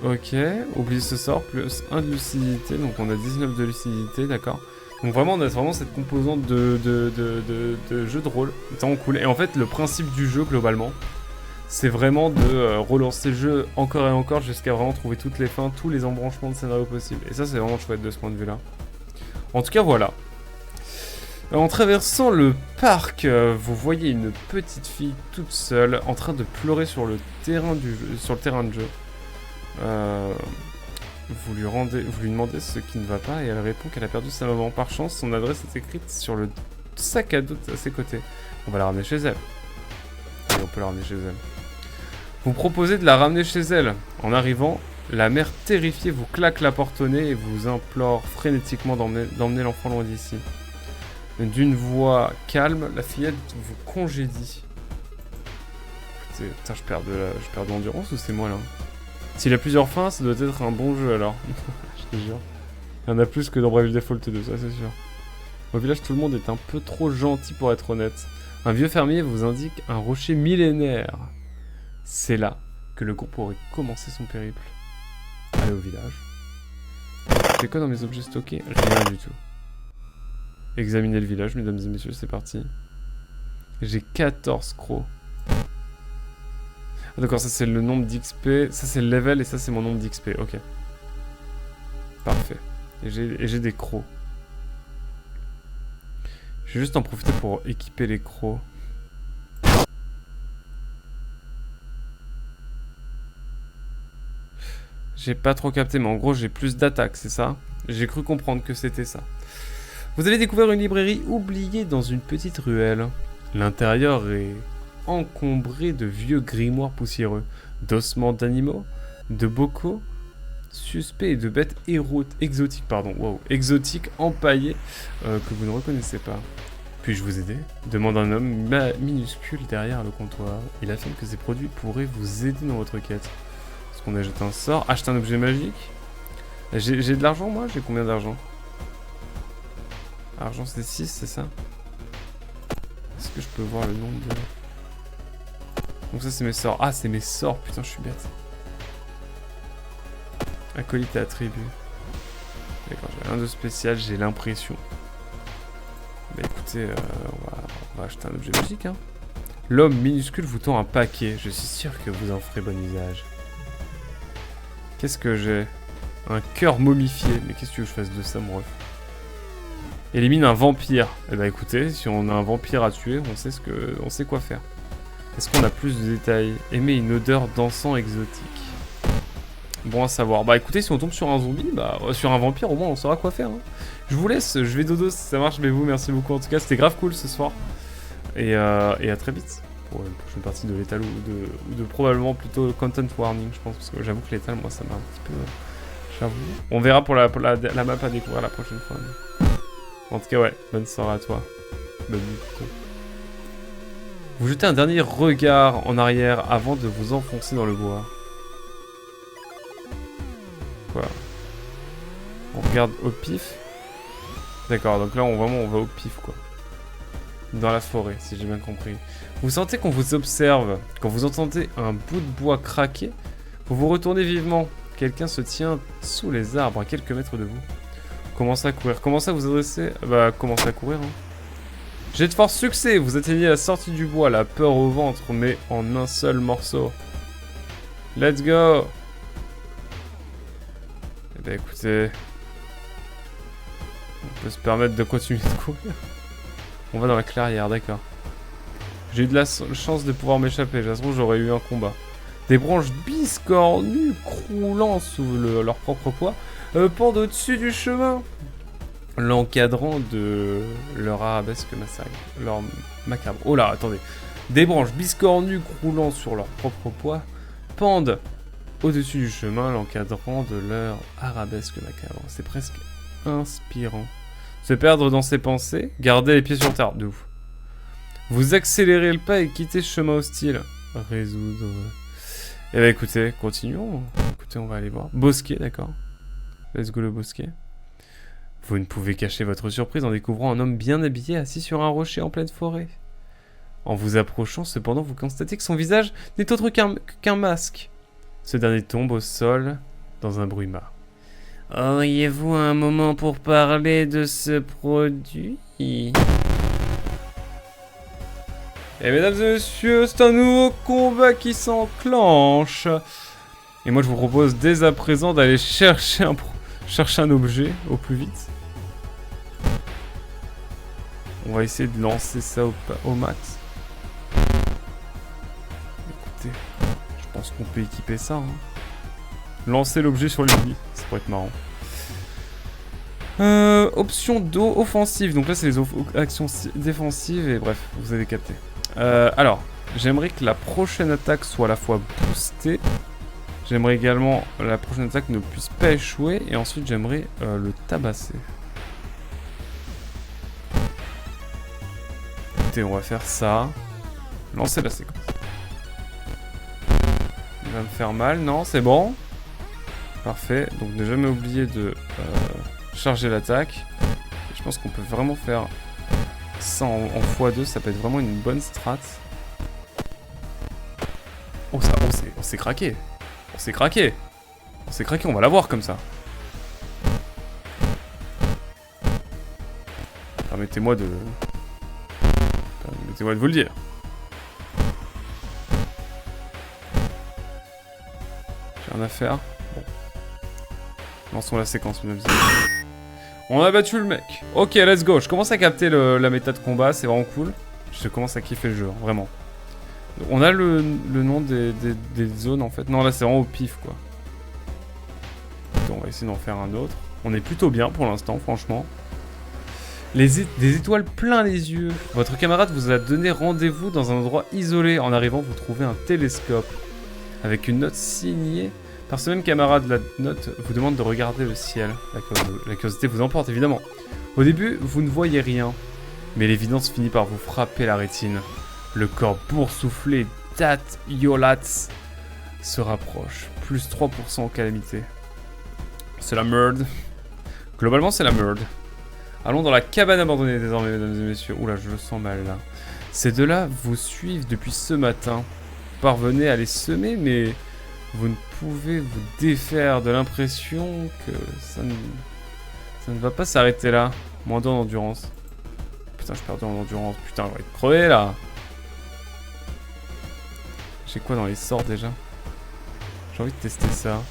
Ok, oubliez ce sort, plus 1 de lucidité, donc on a 19 de lucidité, d'accord. Donc vraiment, on a vraiment cette composante de jeu de rôle, c'est vraiment cool. Et en fait, le principe du jeu, globalement, c'est vraiment de relancer le jeu encore et encore jusqu'à vraiment trouver toutes les fins, tous les embranchements de scénario possibles. Et ça, c'est vraiment chouette de ce point de vue-là. En tout cas, voilà. En traversant le parc, vous voyez une petite fille toute seule en train de pleurer sur le terrain de jeu. Vous lui demandez ce qui ne va pas et elle répond qu'elle a perdu sa maman. Par chance, son adresse est écrite sur le sac à dos à ses côtés. On va la ramener chez elle. Et on peut la ramener chez elle. Vous proposez de la ramener chez elle. En arrivant, la mère terrifiée vous claque la porte au nez et vous implore frénétiquement d'emmener l'enfant loin d'ici. D'une voix calme, la fillette vous congédie. Putain, je perds de l'endurance ou c'est moi là? S'il a plusieurs fins, ça doit être un bon jeu alors. Je te jure. Il y en a plus que dans Bravely Default 2, ça c'est sûr. Au village, tout le monde est un peu trop gentil pour être honnête. Un vieux fermier vous indique un rocher millénaire. C'est là que le groupe aurait commencé son périple. Allez au village. J'ai quoi dans mes objets stockés? Rien du tout. Examinez le village, mesdames et messieurs, c'est parti. J'ai 14 crocs. Ah, d'accord, ça c'est le nombre d'XP, ça c'est le level et ça c'est mon nombre d'XP, ok. Parfait. Et j'ai des crocs. Je vais juste en profiter pour équiper les crocs. J'ai pas trop capté, mais en gros j'ai plus d'attaque, c'est ça? J'ai cru comprendre que c'était ça. Vous avez découvert une librairie oubliée dans une petite ruelle. L'intérieur est encombré de vieux grimoires poussiéreux, d'ossements d'animaux, de bocaux suspects et de bêtes exotiques, exotiques empaillées que vous ne reconnaissez pas. Puis-je vous aider? Demande un homme minuscule derrière le comptoir. Il affirme que ces produits pourraient vous aider dans votre quête. Est-ce qu'on ajoute un sort? Acheter un objet magique? J'ai de l'argent moi? J'ai combien d'argent? Argent c'est 6, c'est ça? Est-ce que je peux voir le nombre de... Donc ça c'est mes sorts. Ah c'est mes sorts, putain je suis bête. Acolyte et attribut. D'accord, j'ai rien de spécial, j'ai l'impression. Bah écoutez, on va acheter un objet magique, hein. L'homme minuscule vous tend un paquet. Je suis sûr que vous en ferez bon usage. Qu'est-ce que j'ai? Un cœur momifié. Mais qu'est-ce que tu veux que je fasse de ça, mon ref? Élimine un vampire. Eh bah écoutez, si on a un vampire à tuer, on sait quoi faire. Est-ce qu'on a plus de détails? Aimer une odeur d'encens exotique. Bon à savoir. Bah écoutez, si on tombe sur un zombie, sur un vampire, au moins on saura quoi faire. Hein. Je vous laisse, je vais dodo si ça marche, mais vous, merci beaucoup. En tout cas, c'était grave cool ce soir. Et à très vite pour une prochaine partie de l'étal ou de probablement plutôt content warning, je pense. Parce que j'avoue que l'étal, moi, ça m'a un petit peu... j'avoue. On verra pour la map à découvrir la prochaine fois. Mais... en tout cas, ouais, bonne soirée à toi. Bonne nuit plutôt. Vous jetez un dernier regard en arrière avant de vous enfoncer dans le bois. Quoi? On regarde au pif? D'accord, donc là on va au pif quoi. Dans la forêt, si j'ai bien compris. Vous sentez qu'on vous observe. Quand vous entendez un bout de bois craquer, vous vous retournez vivement. Quelqu'un se tient sous les arbres à quelques mètres de vous. Commencez à courir. Commencez à vous adresser... bah, commencez à courir. Hein. Jet de force succès. Vous atteignez la sortie du bois, la peur au ventre, mais en un seul morceau. Let's go. Eh ben écoutez... on peut se permettre de continuer de courir. On va dans la clairière, d'accord. J'ai eu de la chance de pouvoir m'échapper. Ça se trouve, j'aurais eu un combat. Des branches biscornues croulant sous leur propre poids pendent au-dessus du chemin, l'encadrant de leur arabesque leur macabre. Oh là, attendez. Des branches biscornues croulant sur leur propre poids pendent au-dessus du chemin, l'encadrant de leur arabesque macabre. C'est presque inspirant. Se perdre dans ses pensées, garder les pieds sur terre, de ouf. Vous accélérez le pas et quittez ce chemin hostile. Résoudre. Eh ben écoutez, continuons. Écoutez, on va aller voir. Bosquet, d'accord. Let's go le bosquet. Vous ne pouvez cacher votre surprise en découvrant un homme bien habillé assis sur un rocher en pleine forêt. En vous approchant, cependant, vous constatez que son visage n'est autre qu'un masque. Ce dernier tombe au sol dans un bruit-mât. Auriez-vous un moment pour parler de ce produit? Et mesdames et messieurs, c'est un nouveau combat qui s'enclenche. Et moi je vous propose dès à présent d'aller chercher un objet au plus vite. On va essayer de lancer ça au max. Écoutez, je pense qu'on peut équiper ça. Hein. Lancer l'objet sur l'ennemi, ça pourrait être marrant. Option d'eau offensive, donc là c'est les actions défensives et bref, vous avez capté. Alors, j'aimerais que la prochaine attaque soit à la fois boostée. J'aimerais également la prochaine attaque ne puisse pas échouer et ensuite j'aimerais le tabasser. Écoutez, on va faire ça. Lancer la séquence. Il va me faire mal, non, c'est bon. Parfait, donc ne jamais oublier de charger l'attaque. Je pense qu'on peut vraiment faire ça en x2, ça peut être vraiment une bonne strat. Oh, ça, on s'est craqué. On s'est craqué. On s'est craqué, on va l'avoir comme ça. Permettez-moi de vous le dire. J'ai rien à faire. Bon. Lançons la séquence, mesdames et messieurs. On a battu le mec. Ok, let's go. Je commence à capter la méta de combat, c'est vraiment cool. Je commence à kiffer le jeu, vraiment. On a le nom des zones en fait. Non, là c'est vraiment au pif quoi. On va essayer d'en faire un autre. On est plutôt bien pour l'instant, franchement. Des étoiles plein les yeux. Votre camarade vous a donné rendez-vous dans un endroit isolé. En arrivant, vous trouvez un télescope avec une note signée par ce même camarade. La note vous demande de regarder le ciel. La curiosité vous emporte évidemment. Au début, vous ne voyez rien, mais l'évidence finit par vous frapper la rétine. Le corps boursouflé d'At Yolats se rapproche. Plus 3% en calamité. C'est la merde. Globalement, c'est la merde. Allons dans la cabane abandonnée désormais, mesdames et messieurs. Oula, je le sens mal là. Ces deux-là vous suivent depuis ce matin. Parvenez à les semer, mais vous ne pouvez vous défaire de l'impression que ça ne Ça ne va pas s'arrêter là. Moins 2 en endurance. Putain, je perds 2 en endurance. Putain, je vais être crevé là. J'ai quoi dans les sorts déjà? J'ai envie de tester ça.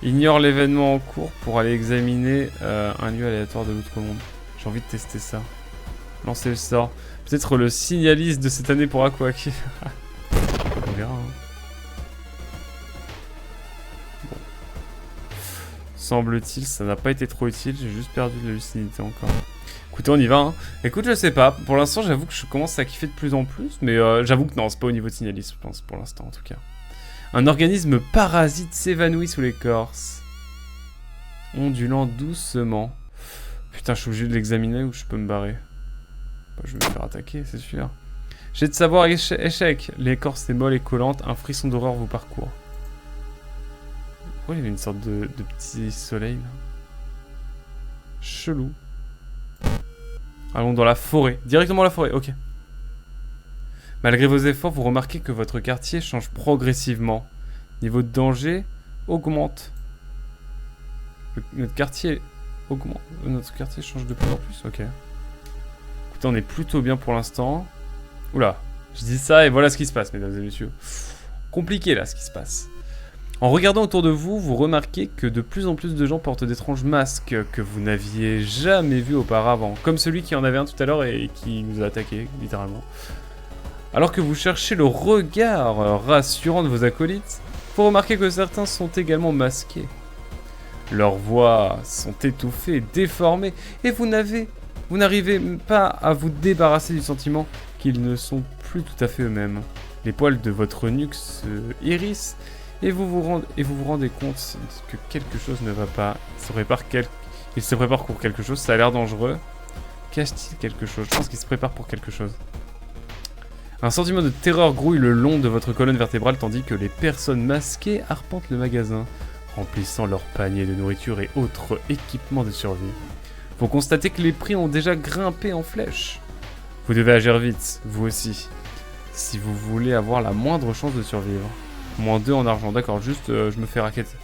Ignore l'événement en cours pour aller examiner un lieu aléatoire de l'autre monde. J'ai envie de tester ça. Lancer le sort. Peut-être le signaliste de cette année pour Aquaki. On verra. Hein. Bon. Semble-t-il, ça n'a pas été trop utile. J'ai juste perdu de la lucidité encore. Écoutez, on y va. Hein. Écoute, je sais pas. Pour l'instant, j'avoue que je commence à kiffer de plus en plus. Mais j'avoue que non, c'est pas au niveau de signaliste, je pense, pour l'instant en tout cas. Un organisme parasite s'évanouit sous l'écorce. Ondulant doucement. Putain, je suis obligé de l'examiner ou je peux me barrer? Bah, je vais me faire attaquer, c'est sûr. J'ai de savoir échec. L'écorce est molle et collante. Un frisson d'horreur vous parcourt. Pourquoi il y avait une sorte de petit soleil là? Chelou. Allons dans la forêt. Directement à la forêt, ok. Malgré vos efforts, vous remarquez que votre quartier change progressivement. Niveau de danger augmente. Notre quartier augmente. Notre quartier change de plus en plus, ok. Écoutez, on est plutôt bien pour l'instant. Oula, je dis ça et voilà ce qui se passe, mesdames et messieurs. Compliqué là, ce qui se passe. En regardant autour de vous, vous remarquez que de plus en plus de gens portent d'étranges masques que vous n'aviez jamais vus auparavant. Comme celui qui en avait un tout à l'heure et qui nous a attaqué, littéralement. Alors que vous cherchez le regard rassurant de vos acolytes, vous remarquez que certains sont également masqués. Leurs voix sont étouffées, déformées, et vous n'arrivez pas à vous débarrasser du sentiment qu'ils ne sont plus tout à fait eux-mêmes. Les poils de votre nuque se hérissent, et vous vous rendez compte que quelque chose ne va pas. Il se prépare pour quelque chose, ça a l'air dangereux. Cache-t-il quelque chose? Je pense qu'il se prépare pour quelque chose. Un sentiment de terreur grouille le long de votre colonne vertébrale tandis que les personnes masquées arpentent le magasin, remplissant leurs paniers de nourriture et autres équipements de survie. Vous constatez que les prix ont déjà grimpé en flèche. Vous devez agir vite, vous aussi, si vous voulez avoir la moindre chance de survivre. Moins 2 en argent, d'accord, juste je me fais racketter.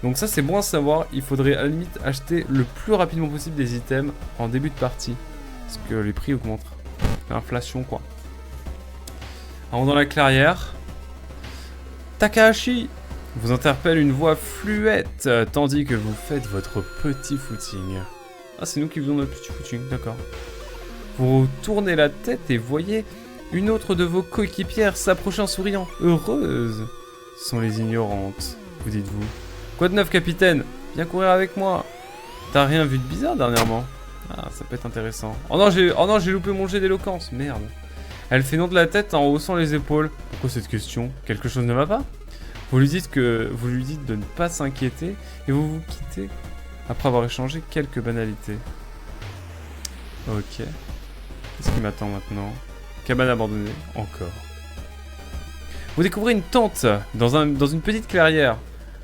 Donc ça c'est bon à savoir, il faudrait à la limite acheter le plus rapidement possible des items en début de partie. Parce que les prix augmentent. L'inflation quoi. Alors dans la clairière, Takahashi vous interpelle une voix fluette tandis que vous faites votre petit footing. Ah c'est nous qui faisons notre petit footing, d'accord. Vous tournez la tête et voyez une autre de vos coéquipières s'approcher en souriant. Heureuse sont les ignorantes, vous dites-vous. Quoi de neuf capitaine? Viens courir avec moi. T'as rien vu de bizarre dernièrement? Ah ça peut être intéressant. Oh non j'ai loupé mon jet d'éloquence, merde. Elle fait non de la tête en haussant les épaules. Pourquoi cette question? Quelque chose ne va pas? Vous lui dites de ne pas s'inquiéter et vous vous quittez après avoir échangé quelques banalités. Ok. Qu'est-ce qui m'attend maintenant? Cabane abandonnée, encore. Vous découvrez une tente dans une petite clairière.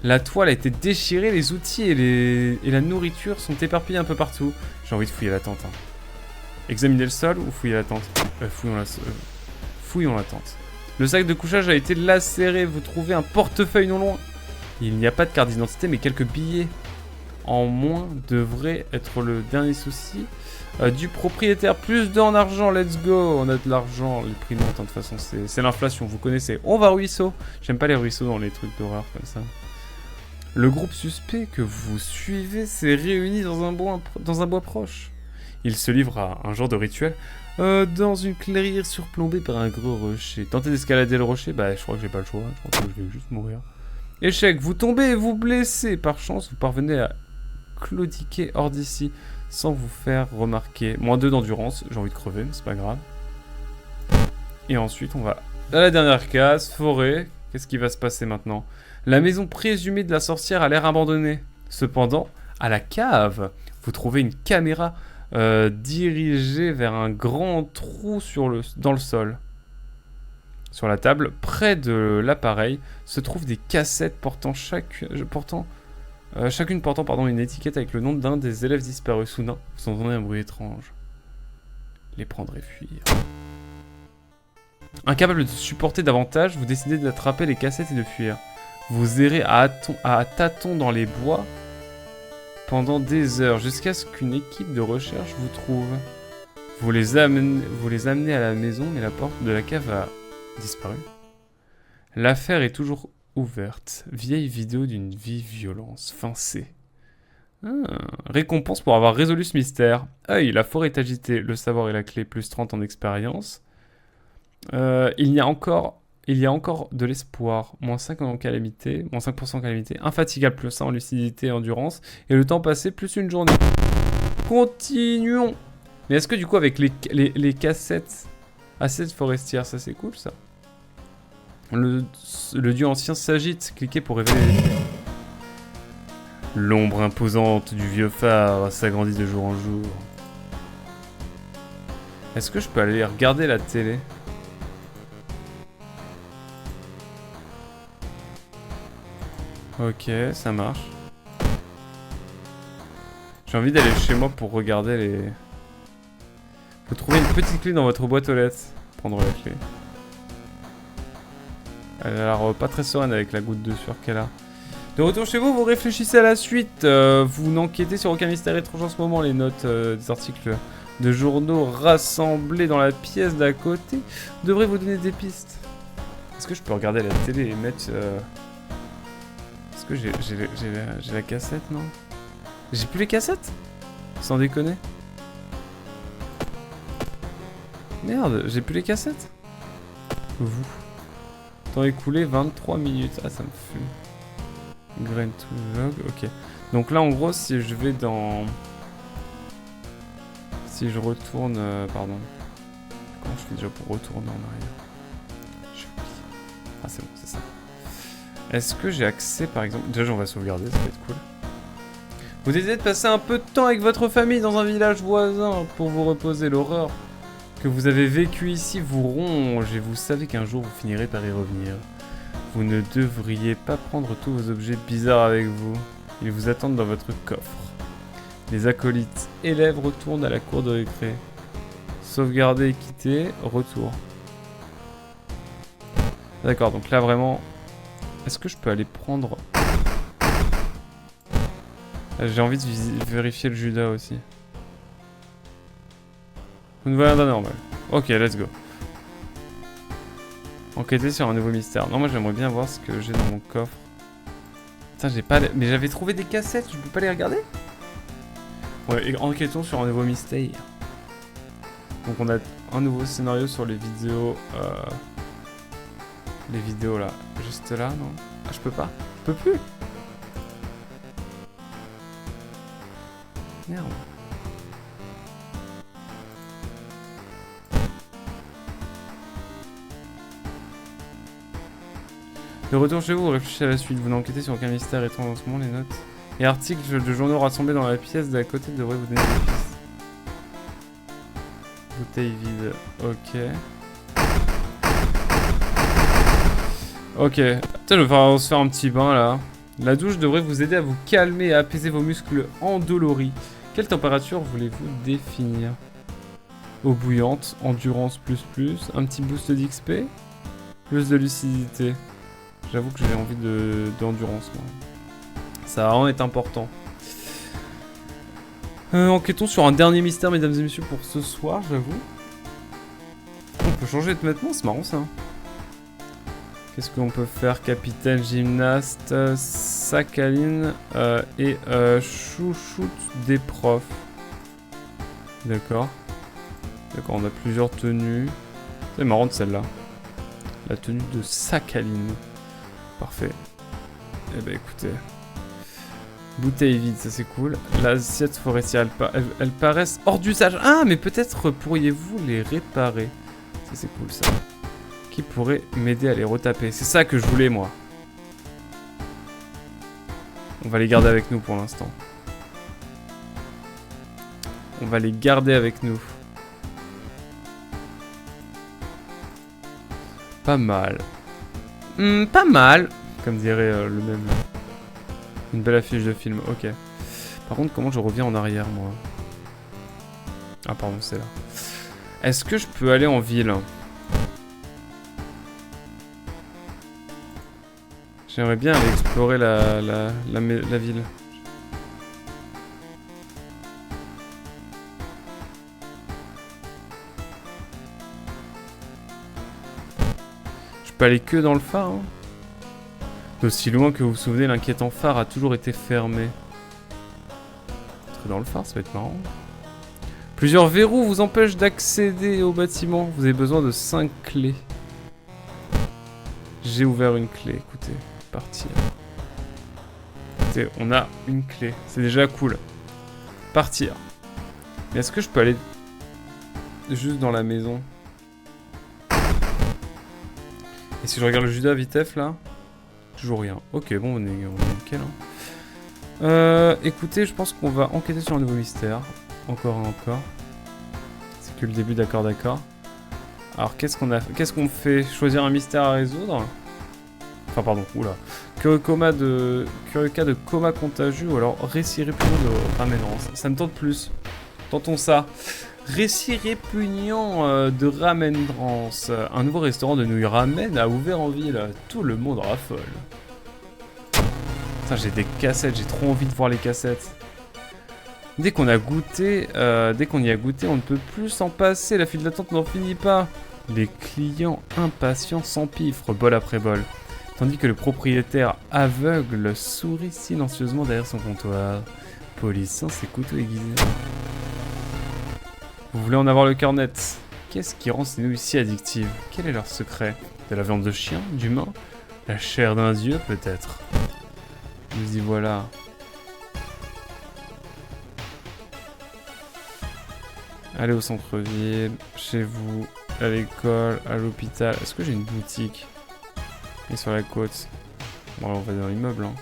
La toile a été déchirée, les outils et la nourriture sont éparpillés un peu partout. J'ai envie de fouiller la tente. Hein. Examiner le sol ou fouiller la tente? Fouillons la tente. Le sac de couchage a été lacéré. Vous trouvez un portefeuille non loin. Il n'y a pas de carte d'identité, mais quelques billets en moins devrait être le dernier souci du propriétaire. Plus d'en argent, let's go. On a de l'argent, les prix montent, de toute façon, c'est l'inflation, vous connaissez. On va ruisseau. J'aime pas les ruisseaux dans les trucs d'horreur comme ça. Le groupe suspect que vous suivez s'est réuni dans un bois proche. Il se livre à un genre de rituel dans une clairière surplombée par un gros rocher. Tentez d'escalader le rocher, bah je crois que j'ai pas le choix, je crois que je vais juste mourir. Échec, vous tombez et vous blessez. Par chance, vous parvenez à claudiquer hors d'ici sans vous faire remarquer. Moins 2 d'endurance, j'ai envie de crever, mais c'est pas grave. Et ensuite, on va à la dernière case, forêt. Qu'est-ce qui va se passer maintenant? La maison présumée de la sorcière a l'air abandonnée. Cependant, à la cave, vous trouvez une caméra dirigée vers un grand trou dans le sol. Sur la table, près de l'appareil, se trouvent des cassettes chacune portant une étiquette avec le nom d'un des élèves disparus. Soudain, vous entendez un bruit étrange. Les prendre et fuir. Incapable de supporter davantage, vous décidez d'attraper les cassettes et de fuir. Vous errez à tâtons dans les bois pendant des heures jusqu'à ce qu'une équipe de recherche vous trouve. Vous les amenez à la maison, mais la porte de la cave a disparu. L'affaire est toujours ouverte. Vieille vidéo d'une violence. Fin C. Récompense pour avoir résolu ce mystère. Œil, la forêt est agitée. Le savoir est la clé. Plus 30 en expérience. Il y a encore de l'espoir. Moins 5 en calamité. Moins 5% en calamité. Infatigable. Plus 1 en lucidité et endurance. Et le temps passé. Plus une journée. Continuons. Mais est-ce que du coup avec les cassettes assiettes forestières, ça c'est cool ça. Le dieu ancien s'agite. Cliquez pour révéler les faits. L'ombre imposante du vieux phare s'agrandit de jour en jour. Est-ce que je peux aller regarder la télé? Ok, ça marche. J'ai envie d'aller chez moi pour regarder les... Vous trouvez une petite clé dans votre boîte aux lettres. Prendre la clé. Elle a l'air pas très sereine avec la goutte de sueur qu'elle a. De retour chez vous, vous réfléchissez à la suite. Vous n'enquêtez sur aucun mystère étrange en ce moment. Les notes des articles de journaux rassemblés dans la pièce d'à côté devraient vous donner des pistes. Est-ce que je peux regarder la télé et mettre... Est-ce que j'ai la cassette, non? J'ai plus les cassettes? Sans déconner. Merde, j'ai plus les cassettes. Vous. Temps écoulé 23 minutes. Ah, ça me fume. Grain to log, ok. Donc là, en gros, si je vais dans... Si je retourne... pardon. Comment je fais déjà pour retourner en arrière? J'ai oublié. Ah, c'est bon, c'est ça. Est-ce que j'ai accès, par exemple... Déjà, on va sauvegarder, ça va être cool. Vous décidez de passer un peu de temps avec votre famille dans un village voisin pour vous reposer. L'horreur que vous avez vécu ici vous ronge et vous savez qu'un jour vous finirez par y revenir. Vous ne devriez pas prendre tous vos objets bizarres avec vous. Ils vous attendent dans votre coffre. Les acolytes élèves retournent à la cour de récré. Sauvegarder et quitter, retour. D'accord, donc là vraiment... Est-ce que je peux aller prendre... J'ai envie de vérifier le Judas aussi. Vous ne voyez rien d'anormal. Ok, let's go. Enquêter sur un nouveau mystère. Non, moi j'aimerais bien voir ce que j'ai dans mon coffre. Putain, j'ai pas... Mais j'avais trouvé des cassettes, je peux pas les regarder? Ouais, enquêtons sur un nouveau mystère. Donc on a un nouveau scénario sur les vidéos... Les vidéos là. Juste là, non? Ah, je peux pas. Je peux plus. Merde. De retour chez vous, vous réfléchissez à la suite. Vous n'enquêtez sur aucun mystère étrange en ce moment, les notes. Et articles de journaux rassemblés dans la pièce d'à côté devraient vous donner des pistes. Bouteille vide, ok. Ok. Putain, on va se faire un petit bain là. La douche devrait vous aider à vous calmer et à apaiser vos muscles endoloris. Quelle température voulez-vous définir? Eau bouillante, endurance plus, un petit boost d'XP, plus de lucidité. J'avoue que j'ai envie d'endurance, moi. Ça va vraiment être important. Enquêtons sur un dernier mystère, mesdames et messieurs, pour ce soir, j'avoue. On peut changer de vêtements, c'est marrant ça. Qu'est-ce qu'on peut faire? Capitaine, gymnaste, Sakhaline et chouchoute des profs. D'accord. D'accord, on a plusieurs tenues. C'est marrant de celle-là. La tenue de Sakhaline. Parfait. Eh ben écoutez. Bouteille vide, ça c'est cool. L'assiette forestière, elles paraissent hors d'usage. Ah, mais peut-être pourriez-vous les réparer. Ça c'est cool ça. Qui pourrait m'aider à les retaper? C'est ça que je voulais moi. On va les garder avec nous pour l'instant. On va les garder avec nous. Pas mal. Pas mal, comme dirait le même. Une belle affiche de film, ok. Par contre, comment je reviens en arrière, moi? Ah, pardon, c'est là. Est-ce que je peux aller en ville? J'aimerais bien aller explorer la ville. peux aller que dans le phare, hein. D'aussi loin que vous vous souvenez, l'inquiétant phare a toujours été fermé. Entrer dans le phare, ça va être marrant. Plusieurs verrous vous empêchent d'accéder au bâtiment. Vous avez besoin de 5 clés. J'ai ouvert une clé, écoutez. Partir. Écoutez, on a une clé. C'est déjà cool. Partir. Mais est-ce que je peux aller juste dans la maison? Et si je regarde le Judas Vitef là? Toujours rien. Ok, bon, on est nickel. Hein. Écoutez, je pense qu'on va enquêter sur un nouveau mystère. Encore et encore. C'est que le début, d'accord. Alors, qu'est-ce qu'on fait? Choisir un mystère à résoudre? Enfin, pardon, oula. Curieux cas de coma contagieux ou alors récit répugnant de Ramenrance. Ça me tente plus. Tentons ça. Récit répugnant de Ramenrance. Un nouveau restaurant de nouilles ramen a ouvert en ville. Tout le monde raffole. Putain, j'ai des cassettes, j'ai trop envie de voir les cassettes. Dès qu'on y a goûté, on ne peut plus s'en passer. La file d'attente n'en finit pas. Les clients impatients s'empiffrent bol après bol. Tandis que le propriétaire aveugle sourit silencieusement derrière son comptoir, polissant ses couteaux aiguisés. Vous voulez en avoir le cœur net? Qu'est-ce qui rend ces nouilles si addictives? Quel est leur secret? De la viande de chien? D'humain? La chair d'un dieu, peut-être? Nous y voilà. Allez au centre-ville, chez vous, à l'école, à l'hôpital. Est-ce que j'ai une boutique? Et sur la côte. Bon, alors on va dans l'immeuble. Hein.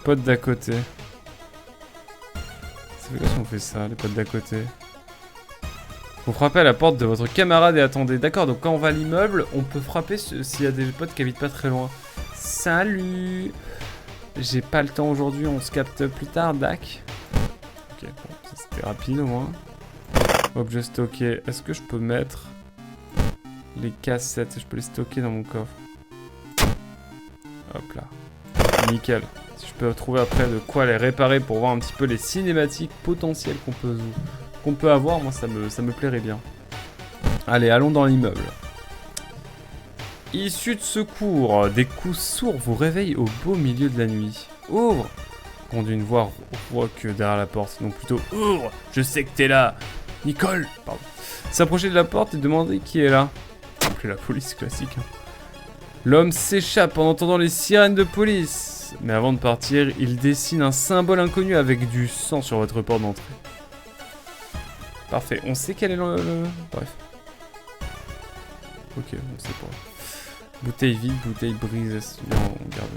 Potes d'à côté. Ça fait quoi si on fait ça, les potes d'à côté? Vous frappez à la porte de votre camarade et attendez. D'accord, donc quand on va à l'immeuble, on peut frapper s'il y a des potes qui habitent pas très loin. Salut! J'ai pas le temps aujourd'hui, on se capte plus tard, Dac. Ok, bon, ça c'était rapide au moins. Objet stocké. Est-ce que je peux mettre les cassettes? Je peux les stocker dans mon coffre. Hop là. Nickel. Si je peux trouver après de quoi les réparer pour voir un petit peu les cinématiques potentielles qu'on peut avoir, moi ça me plairait bien. Allez, allons dans l'immeuble. Issue de secours, des coups sourds vous réveillent au beau milieu de la nuit. Ouvre! Conduit une voix rauque derrière la porte. Non, plutôt ouvre! Je sais que t'es là! Nicole! Pardon. S'approcher de la porte et demander qui est là. Appeler la police, classique. Hein. L'homme s'échappe en entendant les sirènes de police. Mais avant de partir, il dessine un symbole inconnu avec du sang sur votre porte d'entrée. Parfait. On sait quel est le... Bref. Ok, on sait pas. Bouteille vide, bouteille brisée. Non, on garde.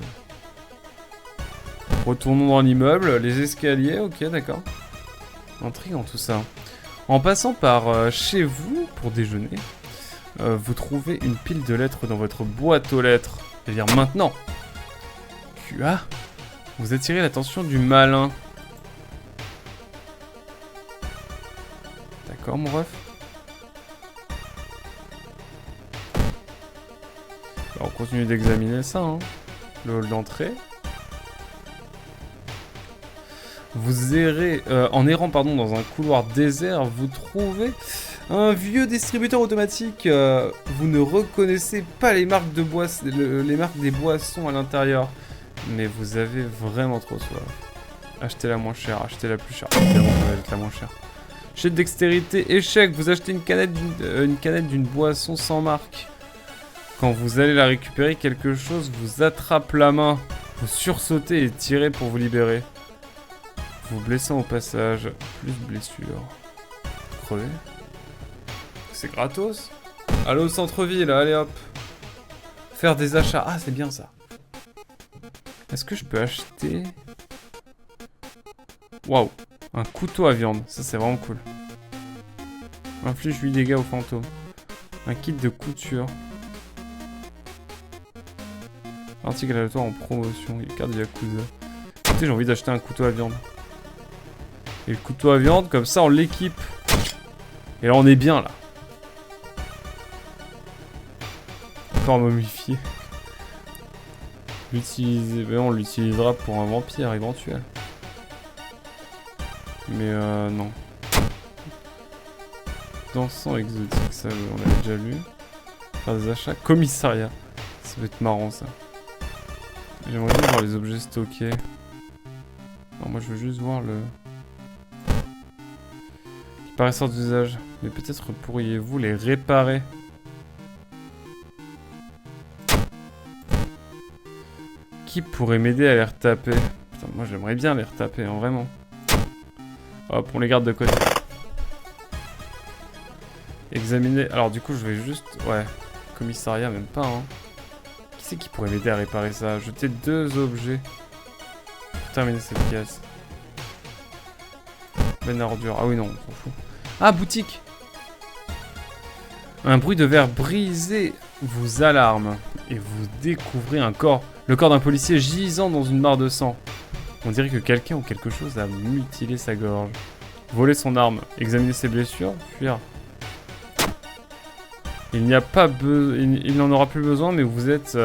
Retournons dans l'immeuble, les escaliers, ok, d'accord. Intriguant tout ça. En passant par chez vous pour déjeuner, vous trouvez une pile de lettres dans votre boîte aux lettres. C'est-à-dire maintenant. QA, vous attirez l'attention du malin. D'accord, mon ref. On continue d'examiner ça, hein. Le hall d'entrée. Vous errez, en errant dans un couloir désert, vous trouvez un vieux distributeur automatique. Vous ne reconnaissez pas les marques les marques des boissons à l'intérieur, mais vous avez vraiment trop soif. Achetez la moins chère, achetez la plus chère. Évidemment, on va acheter la moins chère. Jet de dextérité, échec. Vous achetez une canette d'une boisson sans marque. Quand vous allez la récupérer, quelque chose vous attrape la main. Vous sursautez et tirez pour vous libérer. Vous blessant au passage. Plus blessure. Crevé. C'est gratos. Allez au centre-ville, allez hop. Faire des achats. Ah, c'est bien ça. Est-ce que je peux acheter... Waouh. Un couteau à viande. Ça, c'est vraiment cool. Inflige 8 dégâts aux fantômes. Un kit de couture. Article aléatoire en promotion. Carte de Yakuza. Écoutez, j'ai envie d'acheter un couteau à viande. Et le couteau à viande, comme ça, on l'équipe. Et là, on est bien, là. Encore momifié. L'utiliser... Ben, on l'utilisera pour un vampire éventuel. Mais non. dansant exotique, ça on l'avait déjà lu. Faire des achats. Commissariat. Ça va être marrant ça. J'aimerais bien voir les objets stockés. Non, moi je veux juste voir le... Qui paraissent hors d'usage. Mais peut-être pourriez-vous les réparer. Qui pourrait m'aider à les retaper? Putain, moi j'aimerais bien les retaper, hein, vraiment. Hop, on les garde de côté. Examiner. Alors du coup je vais juste... Ouais. Commissariat, même pas, hein. Qui c'est qui pourrait m'aider à réparer ça? Jeter 2 objets. Terminer cette pièce. Ben ordure. Ah oui, non, on s'en fout. Ah, boutique! Un bruit de verre brisé vous alarme. Et vous découvrez un corps. Le corps d'un policier gisant dans une mare de sang. On dirait que quelqu'un ou quelque chose a mutilé sa gorge. Voler son arme. Examiner ses blessures. Fuir. Il n'y a pas il n'en aura plus besoin, mais vous êtes...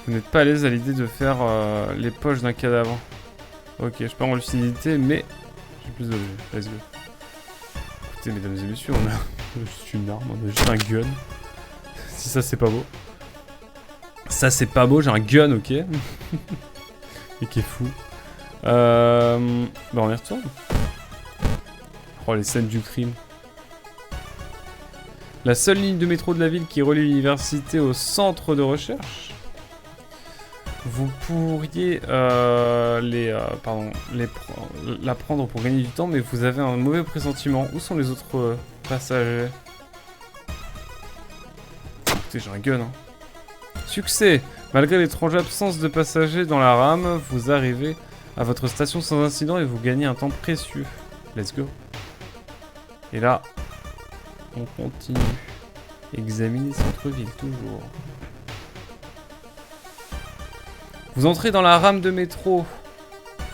Vous n'êtes pas à l'aise à l'idée de faire les poches d'un cadavre. Ok, je perds en lucidité, mais j'ai plus d'objets. Let's go. Écoutez, mesdames et messieurs, on a juste une arme, on a juste un gun. Si ça, c'est pas beau. Ça, c'est pas beau, j'ai un gun, ok. Et qui est fou. Bah, on y retourne. Oh, les scènes du crime. La seule ligne de métro de la ville qui relie l'université au centre de recherche. Vous pourriez la prendre pour gagner du temps, mais vous avez un mauvais pressentiment. Où sont les autres passagers? Écoutez, j'ai un gun. Hein. Succès! Malgré l'étrange absence de passagers dans la rame, vous arrivez à votre station sans incident et vous gagnez un temps précieux. Let's go. Et là, on continue. Examiner centre-ville, toujours. Vous entrez dans la rame de métro.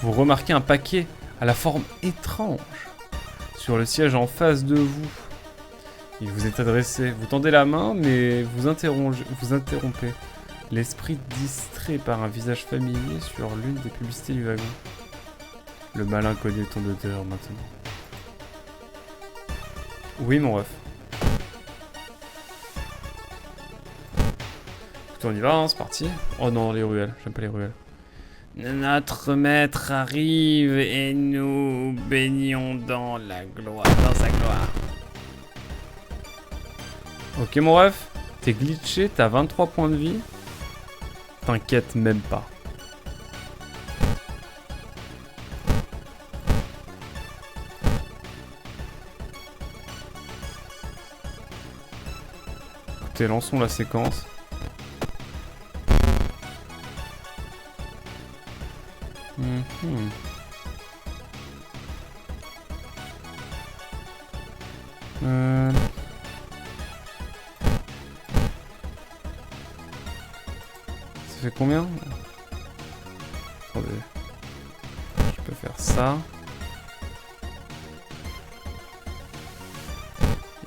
Vous remarquez un paquet à la forme étrange sur le siège en face de vous. Il vous est adressé. Vous tendez la main, mais vous interrompez. L'esprit distrait par un visage familier sur l'une des publicités du wagon. Le malin connaît ton odeur maintenant. Oui, mon ref. Écoutez, on y va, hein, c'est parti. Oh non, les ruelles. J'aime pas les ruelles. Notre maître arrive et nous baignons dans la gloire, dans sa gloire. Ok, mon ref. T'es glitché, t'as 23 points de vie. T'inquiète même pas. Écoutez, lançons la séquence. Ça fait combien? Attendez. Je peux faire ça.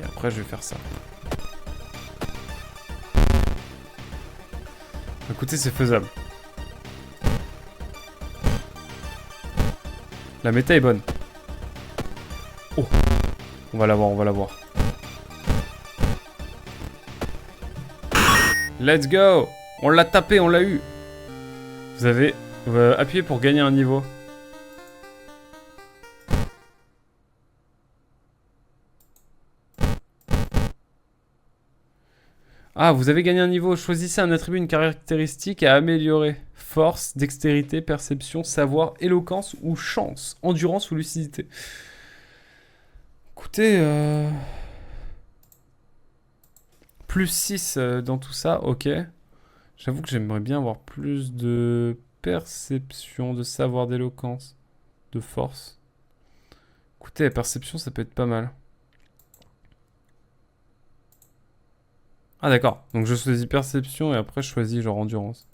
Et après, je vais faire ça. Écoutez, c'est faisable. La méta est bonne. Oh. On va l'avoir, on va l'avoir. Let's go! On l'a tapé, on l'a eu. Vous avez appuyé pour gagner un niveau. Ah, vous avez gagné un niveau. Choisissez un attribut, une caractéristique à améliorer. Force, dextérité, perception, savoir, éloquence ou chance. Endurance ou lucidité. Écoutez, plus 6 dans tout ça, ok. J'avoue que j'aimerais bien avoir plus de perception, de savoir, d'éloquence, de force. Écoutez, la perception, ça peut être pas mal. Ah d'accord, donc je choisis perception et après je choisis genre endurance.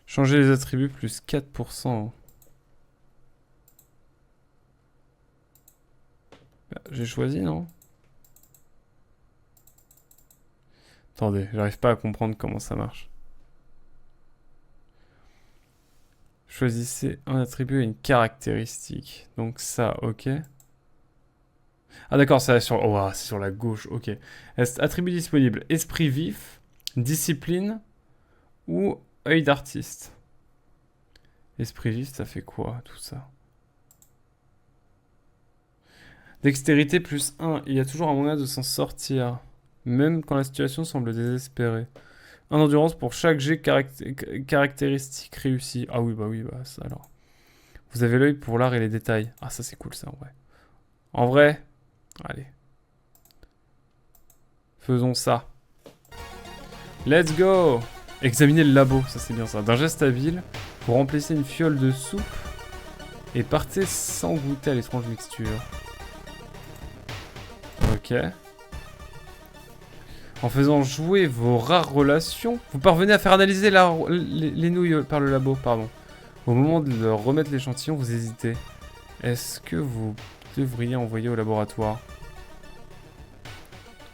Changer les attributs plus 4%. J'ai choisi, non? Attendez, j'arrive pas à comprendre comment ça marche. Choisissez un attribut et une caractéristique. Donc ça, ok. Ah d'accord, c'est sur... Oh, c'est sur la gauche, ok. Attribut disponible. Esprit vif, discipline ou œil d'artiste. Esprit vif, ça fait quoi, tout ça? Dextérité plus 1. Il y a toujours un moyen de s'en sortir. Même quand la situation semble désespérée. 1 endurance pour chaque jet caractéristique réussi. Ah oui, bah ça alors. Vous avez l'œil pour l'art et les détails. Ah ça c'est cool ça en vrai. En vrai, allez. Faisons ça. Let's go! Examinez le labo, ça c'est bien ça. D'un geste habile, vous remplissez une fiole de soupe et partez sans goûter à l'étrange mixture. Ok. En faisant jouer vos rares relations, vous parvenez à faire analyser les nouilles par le labo, pardon. Au moment de leur remettre l'échantillon, vous hésitez. Est-ce que vous devriez envoyer au laboratoire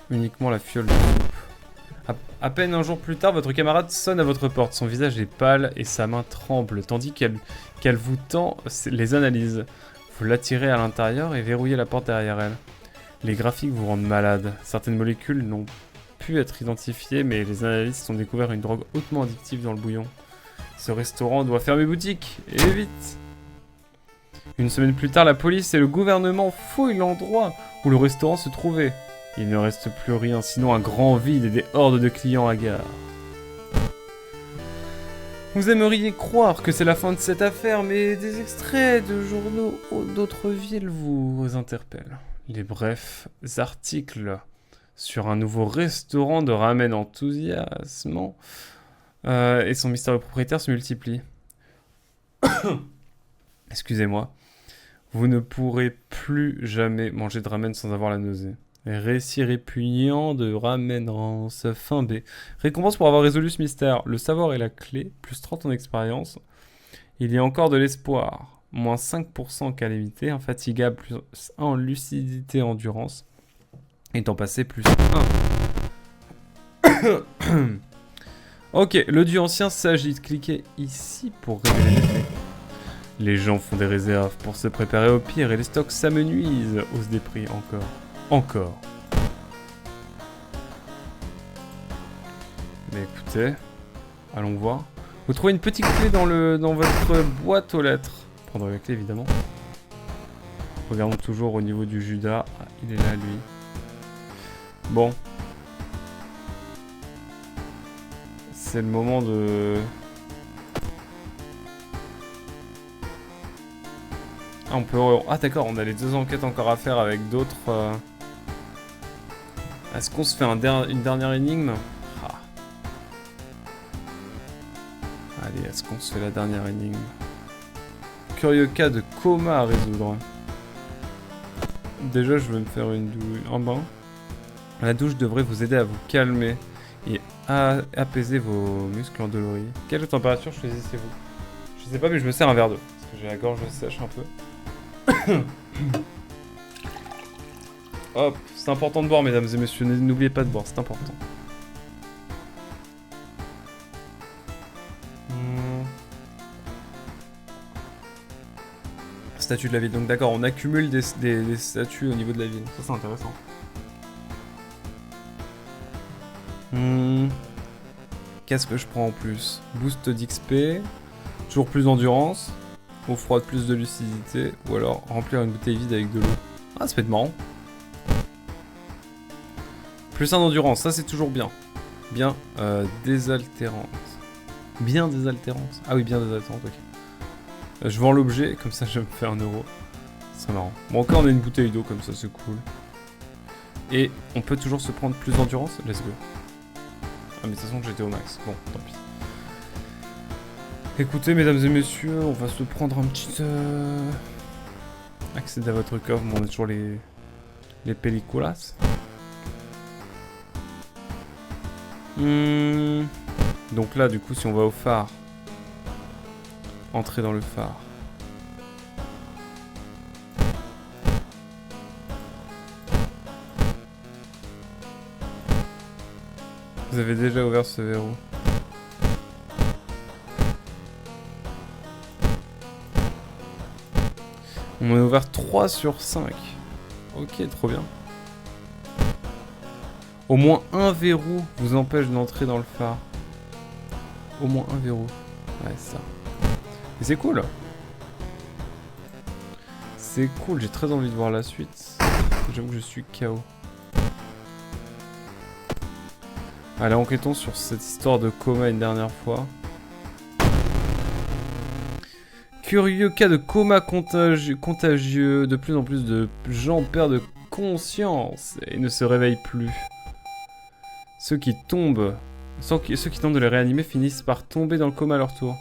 uniquement la fiole de soupe? À peine un jour plus tard, votre camarade sonne à votre porte. Son visage est pâle et sa main tremble, tandis qu'elle vous tend les analyses. Vous l'attirez à l'intérieur et verrouillez la porte derrière elle. Les graphiques vous rendent malade. Certaines molécules n'ont pu être identifiées, mais les analystes ont découvert une drogue hautement addictive dans le bouillon. Ce restaurant doit fermer boutique, et vite! Une semaine plus tard, la police et le gouvernement fouillent l'endroit où le restaurant se trouvait. Il ne reste plus rien, sinon un grand vide et des hordes de clients hagards. Vous aimeriez croire que c'est la fin de cette affaire, mais des extraits de journaux d'autres villes vous interpellent. Les brefs articles sur un nouveau restaurant de ramen enthousiasmant et son mystérieux propriétaire se multiplient. Excusez-moi. Vous ne pourrez plus jamais manger de ramen sans avoir la nausée. Récit répugnant de ramenance fin B. Récompense pour avoir résolu ce mystère. Le savoir est la clé, plus 30 en expérience. Il y a encore de l'espoir. Moins 5% en calamité, infatigable, plus 1 en lucidité endurance. Et temps passé, plus 1. Ok, le dieu ancien s'agite. Cliquez ici pour révéler les faits. Les gens font des réserves pour se préparer au pire et les stocks s'amenuisent. Hausse des prix encore. Mais écoutez, allons voir. Vous trouvez une petite clé dans votre boîte aux lettres. Prendre la clé évidemment. Regardons toujours au niveau du Judas. Ah, il est là lui. Bon. C'est le moment de... Ah, on peut... Ah d'accord, on a les 2 enquêtes encore à faire avec d'autres... Est-ce qu'on se fait une dernière énigme? Ah. Allez, est-ce qu'on se fait la dernière énigme? Curieux cas de coma à résoudre. Déjà, je vais me faire un bain. La douche devrait vous aider à vous calmer et à apaiser vos muscles endoloris. Quelle température choisissez-vous? Je sais pas, mais je me sers un verre d'eau. Parce que j'ai la gorge sèche un peu. Hop, c'est important de boire, mesdames et messieurs. N'oubliez pas de boire, c'est important. Statue de la ville. Donc d'accord, on accumule des statues au niveau de la ville. Ça, c'est intéressant. Qu'est-ce que je prends en plus? Boost d'XP, toujours plus d'endurance, eau froide, plus de lucidité, ou alors remplir une bouteille vide avec de l'eau. Ah, ça peut être marrant. Plus 1 d'endurance, ça c'est toujours bien. Bien désaltérante. Bien désaltérante. Ah oui, bien désaltérante, ok. Je vends l'objet, comme ça je me fais 1 euro. C'est marrant. Bon, encore on a une bouteille d'eau, comme ça c'est cool. Et on peut toujours se prendre plus d'endurance. Let's go. Ah mais de toute façon j'étais au max. Bon, tant pis. Écoutez mesdames et messieurs, on va se prendre un petit... Accéder à votre coffre, bon, on a toujours les pelliculas. Donc là du coup si on va au phare. Entrer dans le phare. Vous avez déjà ouvert ce verrou. On a ouvert 3 sur 5. Ok, trop bien. Au moins un verrou vous empêche d'entrer dans le phare. Au moins un verrou. Ouais, c'est ça. Et c'est cool. C'est cool, j'ai très envie de voir la suite. J'avoue que je suis KO. Allez, enquêtons sur cette histoire de coma une dernière fois. Curieux cas de coma contagieux. De plus en plus de gens perdent conscience et ne se réveillent plus. Ceux qui tentent de les réanimer finissent par tomber dans le coma à leur tour.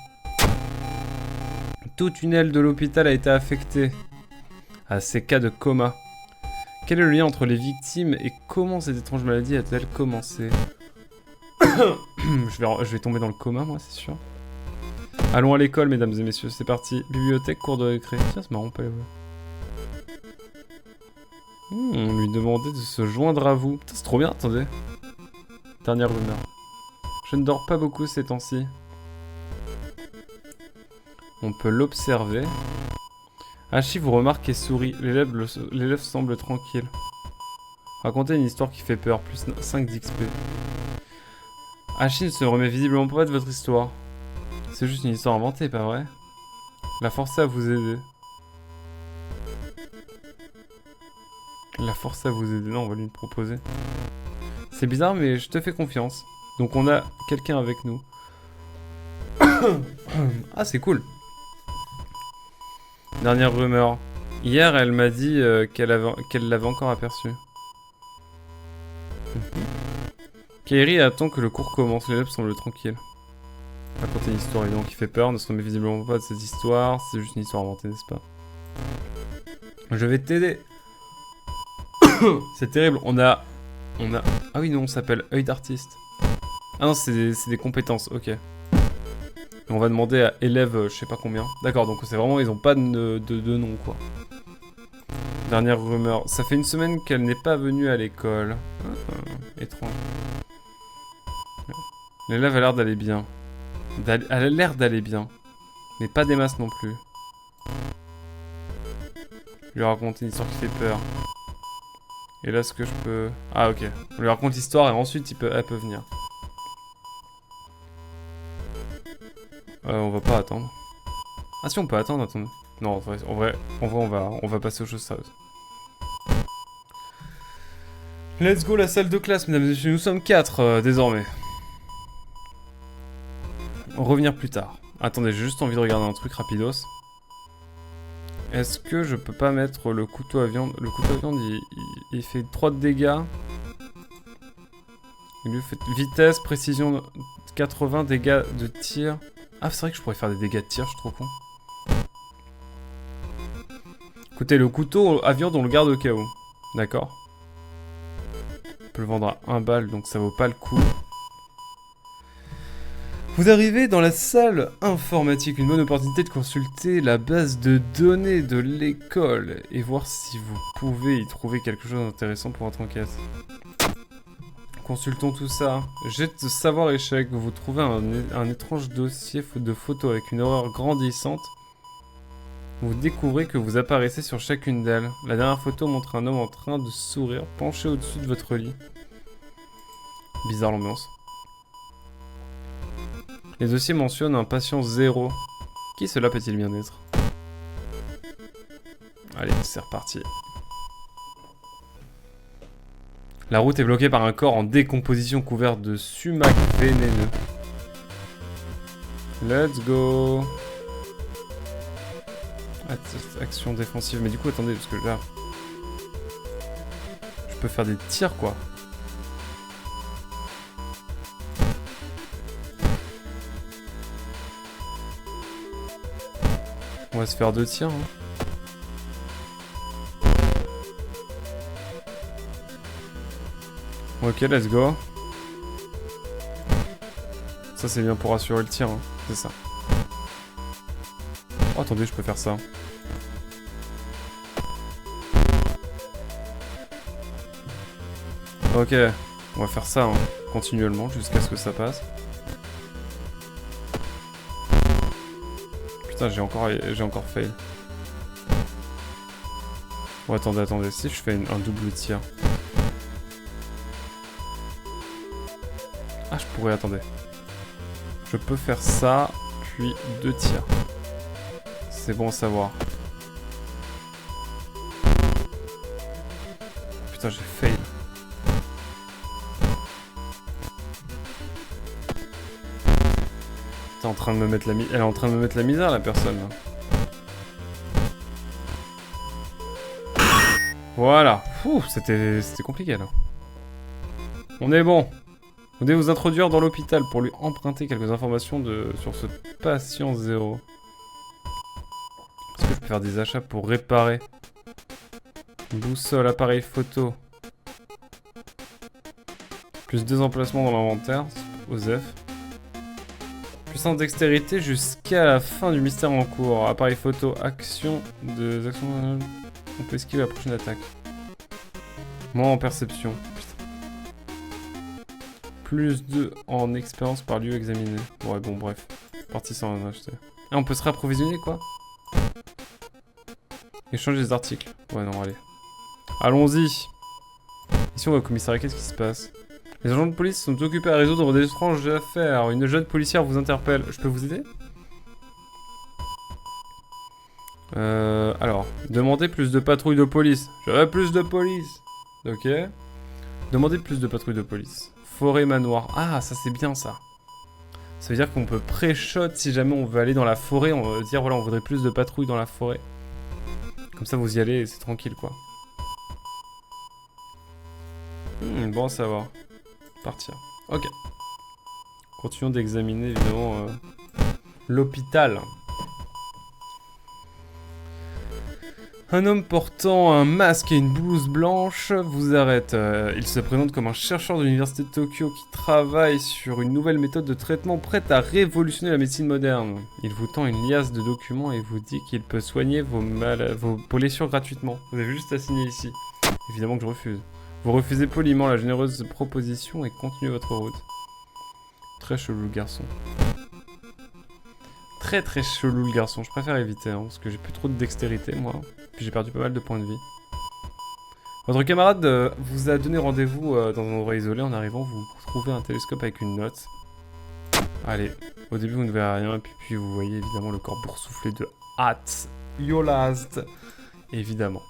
Tout tunnel de l'hôpital a été affecté à ces cas de coma. Quel est le lien entre les victimes et comment cette étrange maladie a-t-elle commencé? je vais tomber dans le coma, moi, c'est sûr. Allons à l'école, mesdames et messieurs, c'est parti. Bibliothèque, cours de récré. Tiens, c'est marrant, pas les voir. On lui demandait de se joindre à vous. Putain, c'est trop bien, attendez. Dernière rumeur. Je ne dors pas beaucoup ces temps-ci. On peut l'observer. Hachi vous remarque et sourit. L'élève semble tranquille. Racontez une histoire qui fait peur. Plus 5 d'XP. Hachi ne se remet visiblement pas de votre histoire. C'est juste une histoire inventée, pas vrai? La force à vous aider. La force à vous aider. Non, on va lui proposer. C'est bizarre, mais je te fais confiance. Donc on a quelqu'un avec nous. Ah, c'est cool. Dernière rumeur. Hier, elle m'a dit qu'elle l'avait encore aperçu. Kairi attend que le cours commence. L'élève semble tranquille. Raconter une histoire évidemment qui fait peur. Ne se remet visiblement pas de cette histoire. C'est juste une histoire inventée, n'est-ce pas? Je vais t'aider. C'est terrible. On a... Ah oui, non, on s'appelle œil d'artiste. Ah non, c'est des compétences, ok. Et on va demander à élève, je sais pas combien. D'accord, donc c'est vraiment, ils ont pas de nom, quoi. Dernière rumeur. Ça fait une semaine qu'elle n'est pas venue à l'école. Étrange. L'élève a l'air d'aller bien. Elle a l'air d'aller bien. Mais pas des masses non plus. Je lui raconte une histoire qui fait peur. Et là, ce que je peux... Ah, ok. On lui raconte l'histoire et ensuite elle peut venir. On va pas attendre. Ah si, on peut attendre, attendez. Non, en vrai, on va passer aux choses sérieuses. Let's go, la salle de classe, mesdames et messieurs. Nous sommes 4 désormais. Revenir plus tard. Attendez, j'ai juste envie de regarder un truc rapidos. Est-ce que je peux pas mettre le couteau à viande? Le couteau à viande, il fait 3 de dégâts. Il lui fait vitesse, précision 80, dégâts de tir. Ah, c'est vrai que je pourrais faire des dégâts de tir, je suis trop con. Écoutez, le couteau à viande, on le garde au cas où. D'accord. On peut le vendre à 1 balle, donc ça vaut pas le coup. Vous arrivez dans la salle informatique, une bonne opportunité de consulter la base de données de l'école et voir si vous pouvez y trouver quelque chose d'intéressant pour votre enquête. Consultons tout ça. Jet de savoir échec, vous trouvez un étrange dossier de photos avec une horreur grandissante. Vous découvrez que vous apparaissez sur chacune d'elles. La dernière photo montre un homme en train de sourire, penché au-dessus de votre lit. Bizarre l'ambiance. Les dossiers mentionnent un patient 0. Qui cela peut-il bien être? Allez, c'est reparti. La route est bloquée par un corps en décomposition couvert de sumac vénéneux. Let's go. Action défensive. Mais du coup, attendez, parce que là... Je peux faire des tirs, quoi. On va se faire 2 tirs, hein. Ok, let's go. Ça, c'est bien pour assurer le tir, hein. C'est ça. Oh, attendez, je peux faire ça. Ok, on va faire ça, hein, continuellement, jusqu'à ce que ça passe. Putain, j'ai encore fail. Oh, attendez, si je fais un double tir. Ah, je pourrais, attendez. Je peux faire ça, puis 2 tirs. C'est bon à savoir. Putain, j'ai fail. T'es en train de me mettre Elle est en train de me mettre la misère, la personne, là. Voilà. C'était compliqué, là. On est bon. Vous devez vous introduire dans l'hôpital pour lui emprunter quelques informations sur ce patient 0. Est-ce que je peux faire des achats pour réparer? Boussole, appareil photo. Plus 2 emplacements dans l'inventaire. OSEF. Puissance dextérité jusqu'à la fin du mystère en cours. Appareil photo, action. Des actions. On peut esquiver la prochaine attaque. Moins en perception. Plus 2 en expérience par lieu examiné. Ouais, bon, bref. Parti sans rien acheter. Ah, on peut se réapprovisionner, quoi? Échanger des articles. Ouais, non, allez. Allons-y. Ici, on va au commissariat. Qu'est-ce qui se passe? Les agents de police sont occupés à résoudre des étranges affaires. Une jeune policière vous interpelle. Je peux vous aider? Alors, demandez plus de patrouilles de police. Je veux plus de police. Ok. Demandez plus de patrouilles de police. Forêt manoir. Ah, ça c'est bien ça. Ça veut dire qu'on peut pré-shot si jamais on veut aller dans la forêt. On va dire voilà, on voudrait plus de patrouilles dans la forêt. Comme ça vous y allez et c'est tranquille quoi. Bon à savoir. Partir. Ok. Continuons d'examiner évidemment l'hôpital. Un homme portant un masque et une blouse blanche vous arrête. Il se présente comme un chercheur de l'université de Tokyo qui travaille sur une nouvelle méthode de traitement prête à révolutionner la médecine moderne. Il vous tend une liasse de documents et vous dit qu'il peut soigner vos blessures gratuitement. Vous avez juste à signer ici. Évidemment que je refuse. Vous refusez poliment la généreuse proposition et continuez votre route. Très chelou le garçon. Très chelou le garçon. Je préfère éviter hein, parce que j'ai plus trop de dextérité moi. Puis j'ai perdu pas mal de points de vie. Votre camarade vous a donné rendez-vous dans un endroit isolé. En arrivant, vous trouvez un télescope avec une note. Allez, au début vous ne verrez rien, puis vous voyez évidemment le corps boursouflé de At Yolast. Évidemment.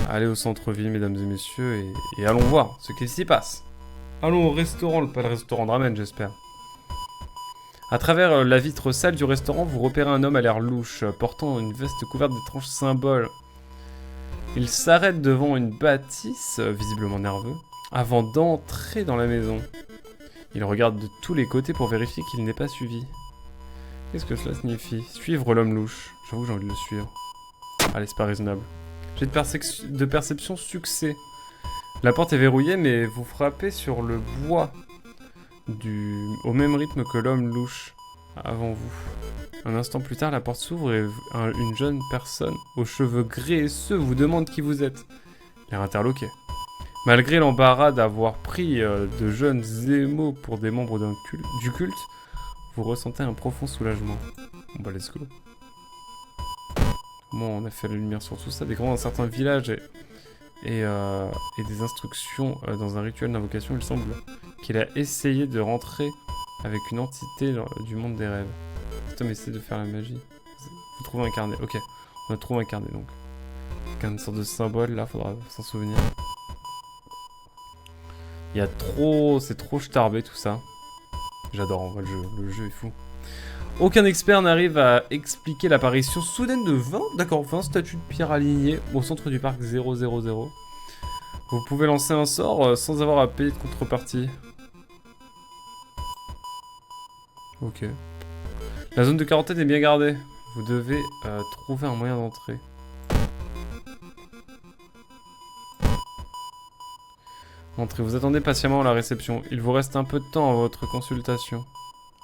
Allez au centre-ville, mesdames et messieurs, et allons voir ce qui s'y passe. Allons au restaurant, pas le restaurant de ramen, j'espère. À travers la vitre sale du restaurant, vous repérez un homme à l'air louche, portant une veste couverte d'étranges symboles. Il s'arrête devant une bâtisse, visiblement nerveux, avant d'entrer dans la maison. Il regarde de tous les côtés pour vérifier qu'il n'est pas suivi. Qu'est-ce que cela signifie? Suivre l'homme louche. J'avoue, j'ai envie de le suivre. Allez, c'est pas raisonnable. Jet de perception succès. La porte est verrouillée, mais vous frappez sur le bois au même rythme que l'homme louche avant vous. Un instant plus tard, la porte s'ouvre et une jeune personne aux cheveux graisseux vous demande qui vous êtes. L'air interloqué. Malgré l'embarras d'avoir pris de jeunes émaux pour des membres du culte, vous ressentez un profond soulagement. Bon bah let's go. Bon, on a fait la lumière sur tout ça, découvrant un certain village et des instructions dans un rituel d'invocation. Il semble qu'il a essayé de rentrer avec une entité du monde des rêves. Cet homme essaie de faire la magie. Vous trouvez un carnet. Ok, on a trouvé un carnet donc. Avec une sorte de symbole là, faudra s'en souvenir. Il y a trop... C'est trop starbé tout ça. J'adore en vrai le jeu est fou. Aucun expert n'arrive à expliquer l'apparition soudaine de 20 statues de pierre alignées au centre du parc 000. Vous pouvez lancer un sort sans avoir à payer de contrepartie. Ok. La zone de quarantaine est bien gardée. Vous devez trouver un moyen d'entrer. Entrez, vous attendez patiemment à la réception. Il vous reste un peu de temps à votre consultation.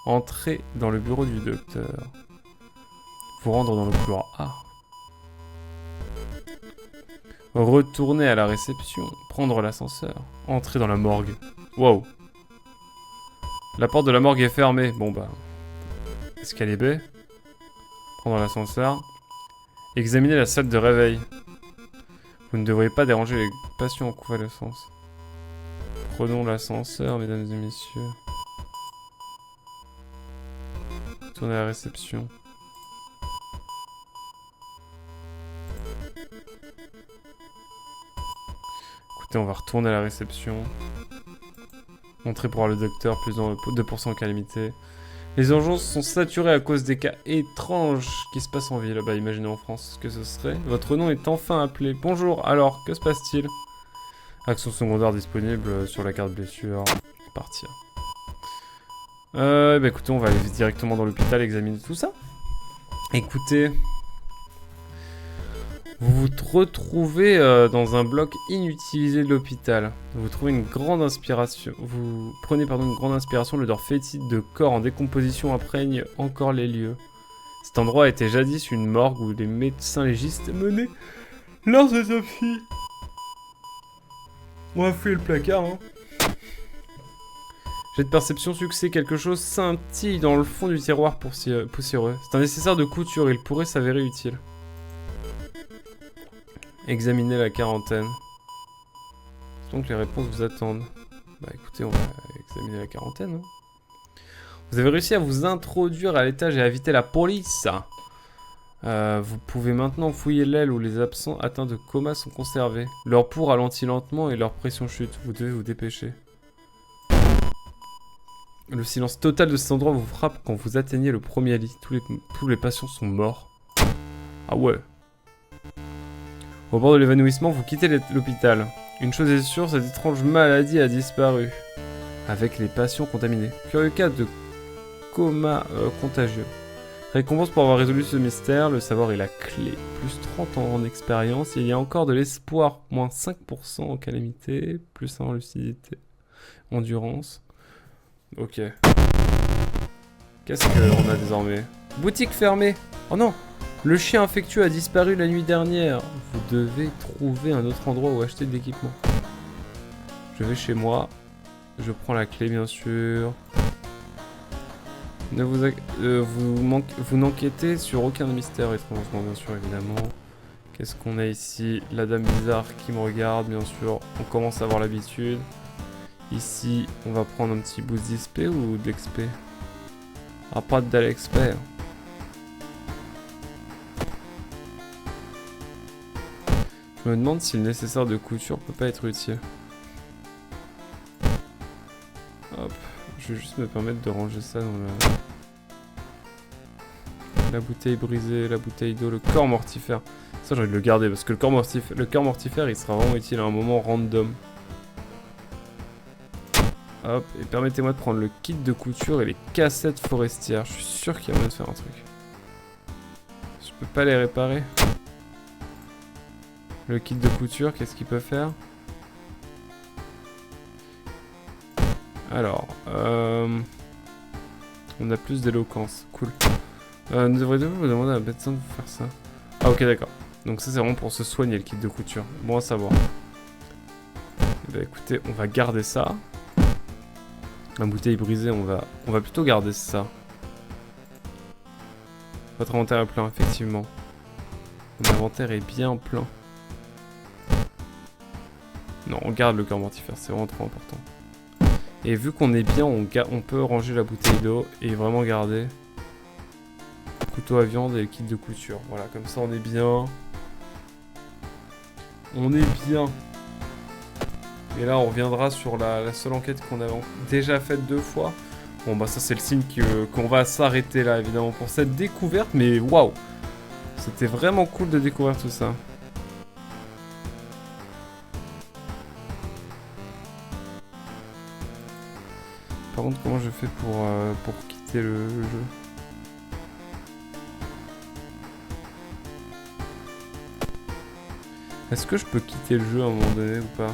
Entrez dans le bureau du docteur. Vous rendre dans le couloir A. Retournez à la réception. Prendre l'ascenseur. Entrez dans la morgue. Wow. La porte de la morgue est fermée. Bon bah... Escalier B. Prendre l'ascenseur. Examinez la salle de réveil. Vous ne devriez pas déranger les patients en convalescence. Prenons l'ascenseur, mesdames et messieurs. Tournez à la réception. Écoutez, on va retourner à la réception. Entrer pour voir le docteur, plus dans 2% en calamité. Les urgences sont saturées à cause des cas étranges qui se passent en ville. Bah, imaginez en France ce que ce serait. Votre nom est enfin appelé. Bonjour, alors, que se passe-t-il? Action secondaire disponible sur la carte blessure. Partir. Bah écoutez, on va aller directement dans l'hôpital examiner tout ça. Écoutez, vous vous retrouvez dans un bloc inutilisé de l'hôpital. Vous trouvez une grande inspiration. Vous prenez une grande inspiration. L'odeur fétide de corps en décomposition imprègne encore les lieux. Cet endroit était jadis une morgue où les médecins légistes menaient leurs autopsies. On va fouiller le placard, hein. Jet de perception succès, quelque chose scintille dans le fond du tiroir poussiéreux. C'est un nécessaire de couture, il pourrait s'avérer utile. Examinez la quarantaine. Donc les réponses vous attendent. Bah écoutez, on va examiner la quarantaine. Hein. Vous avez réussi à vous introduire à l'étage et à éviter la police. Vous pouvez maintenant fouiller l'aile où les absents atteints de coma sont conservés. Leur pouls ralentit lentement et leur pression chute. Vous devez vous dépêcher. Le silence total de cet endroit vous frappe quand vous atteignez le premier lit. Tous les patients sont morts. Ah ouais. Au bord de l'évanouissement, vous quittez l'hôpital. Une chose est sûre, cette étrange maladie a disparu. Avec les patients contaminés. Curieux cas de coma contagieux. Récompense pour avoir résolu ce mystère, le savoir est la clé. Plus 30 ans en expérience, il y a encore de l'espoir. Moins 5% en calamité, plus 1 en lucidité. Endurance. Ok. Qu'est-ce qu'on a désormais? Boutique fermée. Oh non! Le chien infectieux a disparu la nuit dernière. Vous devez trouver un autre endroit où acheter de l'équipement. Je vais chez moi. Je prends la clé, bien sûr. Vous n'enquêtez sur aucun mystère étrangement, bien sûr, évidemment. Qu'est-ce qu'on a ici? La dame bizarre qui me regarde, bien sûr. On commence à avoir l'habitude. Ici, on va prendre un petit boost d'XP ou d'XP? Ah, pas de l'XP. Je me demande si le nécessaire de couture peut pas être utile. Hop, je vais juste me permettre de ranger ça dans la bouteille brisée, la bouteille d'eau, le corps mortifère. Ça, j'ai envie de le garder parce que le corps mortifère, il sera vraiment utile à un moment random. Hop, et permettez-moi de prendre le kit de couture et les cassettes forestières. Je suis sûr qu'il y a moyen de faire un truc. Je peux pas les réparer. Le kit de couture, qu'est-ce qu'il peut faire? Alors, on a plus d'éloquence, cool. Nous devrions vous demander à un médecin de faire ça. Ah ok, d'accord. Donc ça c'est vraiment pour se soigner le kit de couture. Bon à savoir. Bah écoutez, on va garder ça. La bouteille brisée, on va plutôt garder ça. Votre inventaire est plein, effectivement. Mon inventaire est bien plein. Non, on garde le corps mortifère, c'est vraiment trop important. Et vu qu'on est bien, on peut ranger la bouteille d'eau et vraiment garder le couteau à viande et le kit de couture. Voilà, comme ça on est bien. On est bien. Et là on reviendra sur la seule enquête qu'on avait déjà faite 2 fois. Bon bah ça c'est le signe qu'on va s'arrêter là évidemment pour cette découverte. Mais waouh, c'était vraiment cool de découvrir tout ça. Par contre, comment je fais pour quitter le jeu? Est-ce que je peux quitter le jeu à un moment donné ou pas?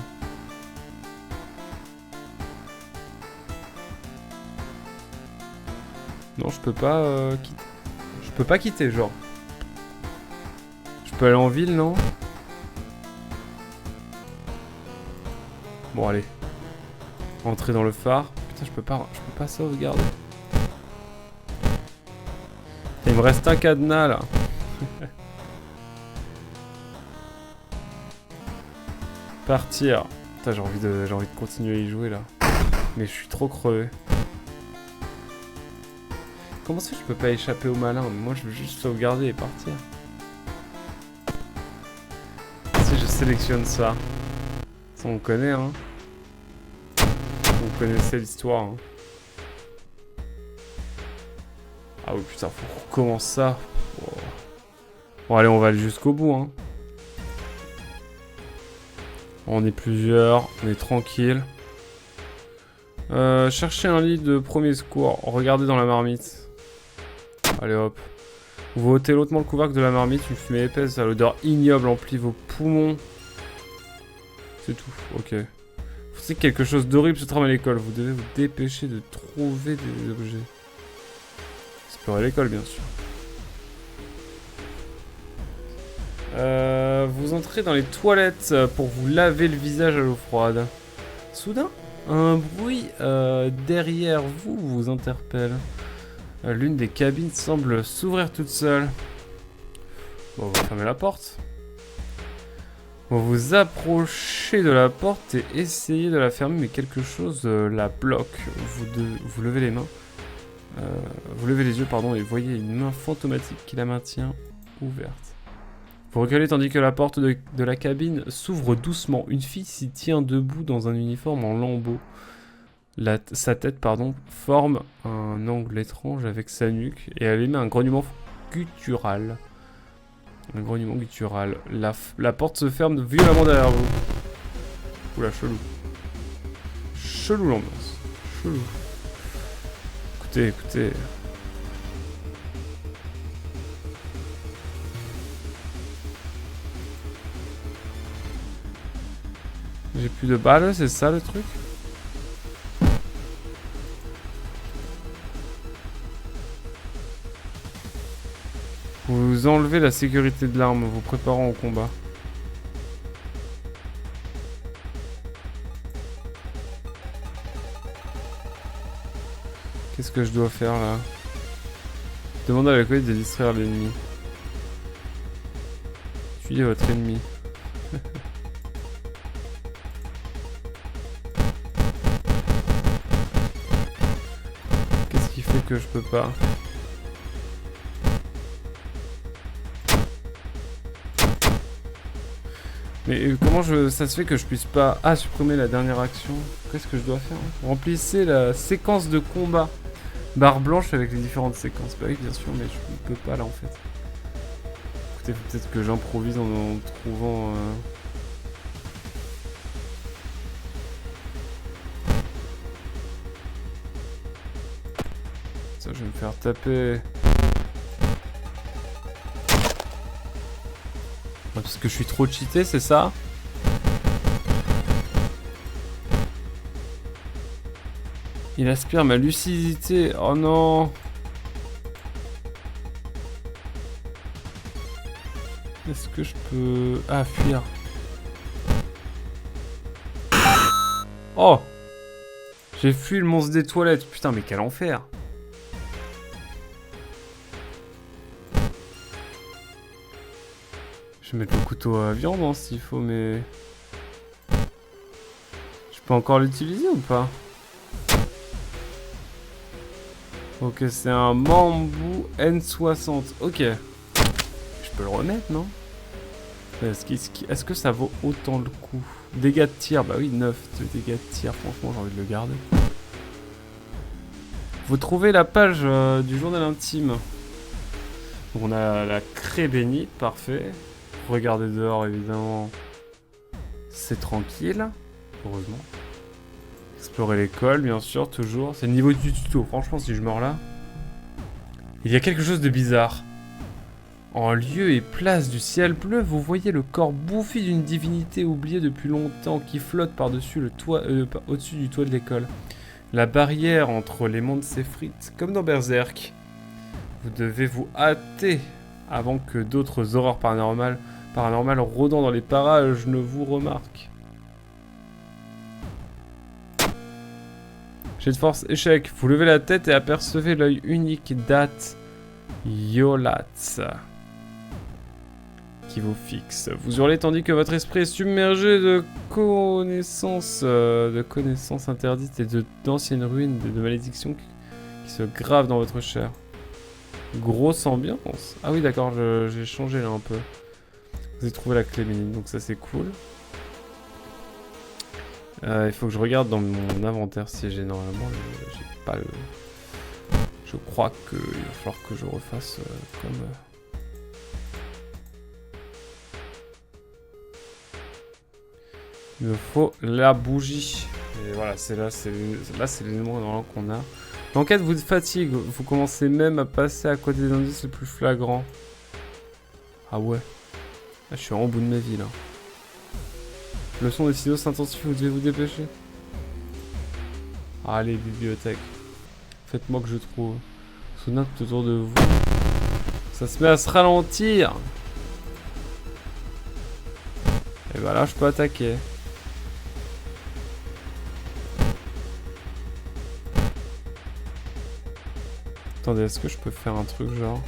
Non, je peux pas quitter. Je peux pas quitter, genre. Je peux aller en ville, non? Bon, allez. Entrer dans le phare. Je peux pas sauvegarder. Il me reste un cadenas là. Partir. Putain, j'ai envie de continuer à y jouer là. Mais je suis trop crevé. Comment ça je peux pas échapper au malin? Moi je veux juste sauvegarder et partir. Si je sélectionne ça. Ça on connaît hein. On connaissait l'histoire hein. Ah oui putain faut qu'on recommence ça. Oh. Bon allez on va aller jusqu'au bout hein. On est plusieurs, on est tranquille. Cherchez un lit de premier secours. Regardez dans la marmite. Allez hop. Vous ôtez hautement le couvercle de la marmite. Une fumée épaisse à l'odeur ignoble emplit vos poumons. C'est tout. Ok. Vous savez que quelque chose d'horrible se trame à l'école. Vous devez vous dépêcher de trouver des objets. Explorer l'école bien sûr. Vous entrez dans les toilettes pour vous laver le visage à l'eau froide. Soudain, un bruit derrière vous vous interpelle. L'une des cabines semble s'ouvrir toute seule. Bon, vous fermez la porte. Vous vous approchez de la porte et essayez de la fermer, mais quelque chose la bloque. Vous levez les mains. Vous levez les yeux, pardon, et voyez une main fantomatique qui la maintient ouverte. Vous reculez tandis que la porte de la cabine s'ouvre doucement. Une fille s'y tient debout dans un uniforme en lambeaux. Sa tête, forme un angle étrange avec sa nuque et elle émet un grognement guttural. Un grognement guttural. La porte se ferme violemment derrière vous. Oula, chelou. Chelou l'ambiance. Chelou. Écoutez, écoutez. J'ai plus de balles, c'est ça le truc? Vous enlevez la sécurité de l'arme, vous préparant au combat. Qu'est-ce que je dois faire là? Demandez à la collègue de distraire l'ennemi. Tuez votre ennemi. Qu'est-ce qui fait que je peux pas? Mais comment ça se fait que je puisse pas... Ah, supprimer la dernière action. Qu'est-ce que je dois faire? Remplissez la séquence de combat. Barre blanche avec les différentes séquences. Bah oui, bien sûr, mais je ne peux pas là en fait. Écoutez, faut peut-être que j'improvise en trouvant... Ça, je vais me faire taper... Parce que je suis trop cheaté, c'est ça? Il aspire ma lucidité. Oh non! Est-ce que je peux... Ah, fuir. Oh! J'ai fui le monstre des toilettes. Putain, mais quel enfer! Je vais mettre le couteau à viande hein, s'il faut, mais... Je peux encore l'utiliser ou pas? Ok, c'est un bambou N60. Ok. Je peux le remettre, non? Est-ce que ça vaut autant le coup? Dégâts de tir, bah oui, 9 de dégâts de tir. Franchement, j'ai envie de le garder. Vous trouvez la page du journal intime. Donc on a la craie bénie, parfait. Regardez dehors, évidemment. C'est tranquille. Heureusement. Explorer l'école, bien sûr, toujours. C'est le niveau du tuto. Franchement, si je meurs là... Il y a quelque chose de bizarre. En lieu et place du ciel bleu, vous voyez le corps bouffi d'une divinité oubliée depuis longtemps qui flotte par-dessus le toit, au-dessus du toit de l'école. La barrière entre les mondes s'effrite, comme dans Berserk. Vous devez vous hâter avant que d'autres horreurs paranormales rôdant dans les parages ne vous remarquent. Jet de force, échec. Vous levez la tête et apercevez l'œil unique d'At Yolatz. qui vous fixe. Vous hurlez tandis que votre esprit est submergé de connaissances interdites et d'anciennes ruines, de malédictions qui se gravent dans votre chair. Grosse ambiance. Ah oui, d'accord, j'ai changé là un peu. Vous avez trouvé la clé mine, donc ça c'est cool. Il faut que je regarde dans mon inventaire si j'ai normalement j'ai pas le... Je crois qu'il va falloir que je refasse comme... Il me faut la bougie. Et voilà, c'est l'élément normalement qu'on a. L'enquête vous fatigue, vous commencez même à passer à côté des indices les plus flagrants. Ah ouais. Là, je suis en bout de ma vie là. Le son des signaux s'intensifie, vous devez vous dépêcher. Allez, bibliothèque. Faites-moi que je trouve. Soudain, tout autour de vous. Ça se met à se ralentir. Et bah là, je peux attaquer. Attendez, est-ce que je peux faire un truc genre...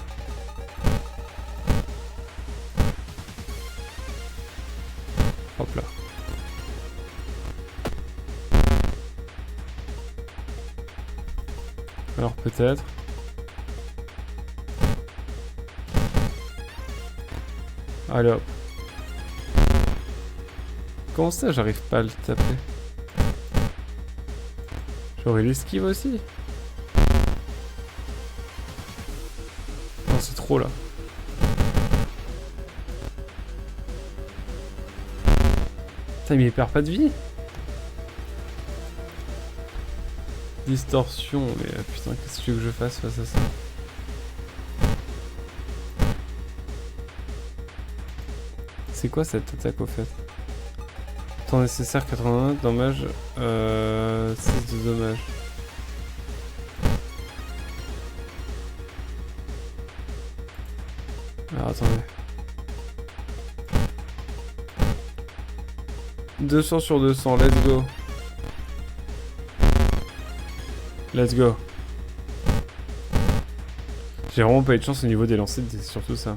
Hop là. Alors peut-être... Allez hop. Comment ça j'arrive pas à le taper? J'aurais l'esquive aussi. Non, c'est trop là. Putain, mais il perd pas de vie. Distorsion, mais putain, qu'est-ce que tu veux que je fasse face à ça? C'est quoi cette attaque au fait? Temps nécessaire 81, dommage. 6 de dommage. Alors attendez. 200 sur 200, let's go. Let's go. J'ai vraiment pas eu de chance au niveau des lancers, c'est surtout ça.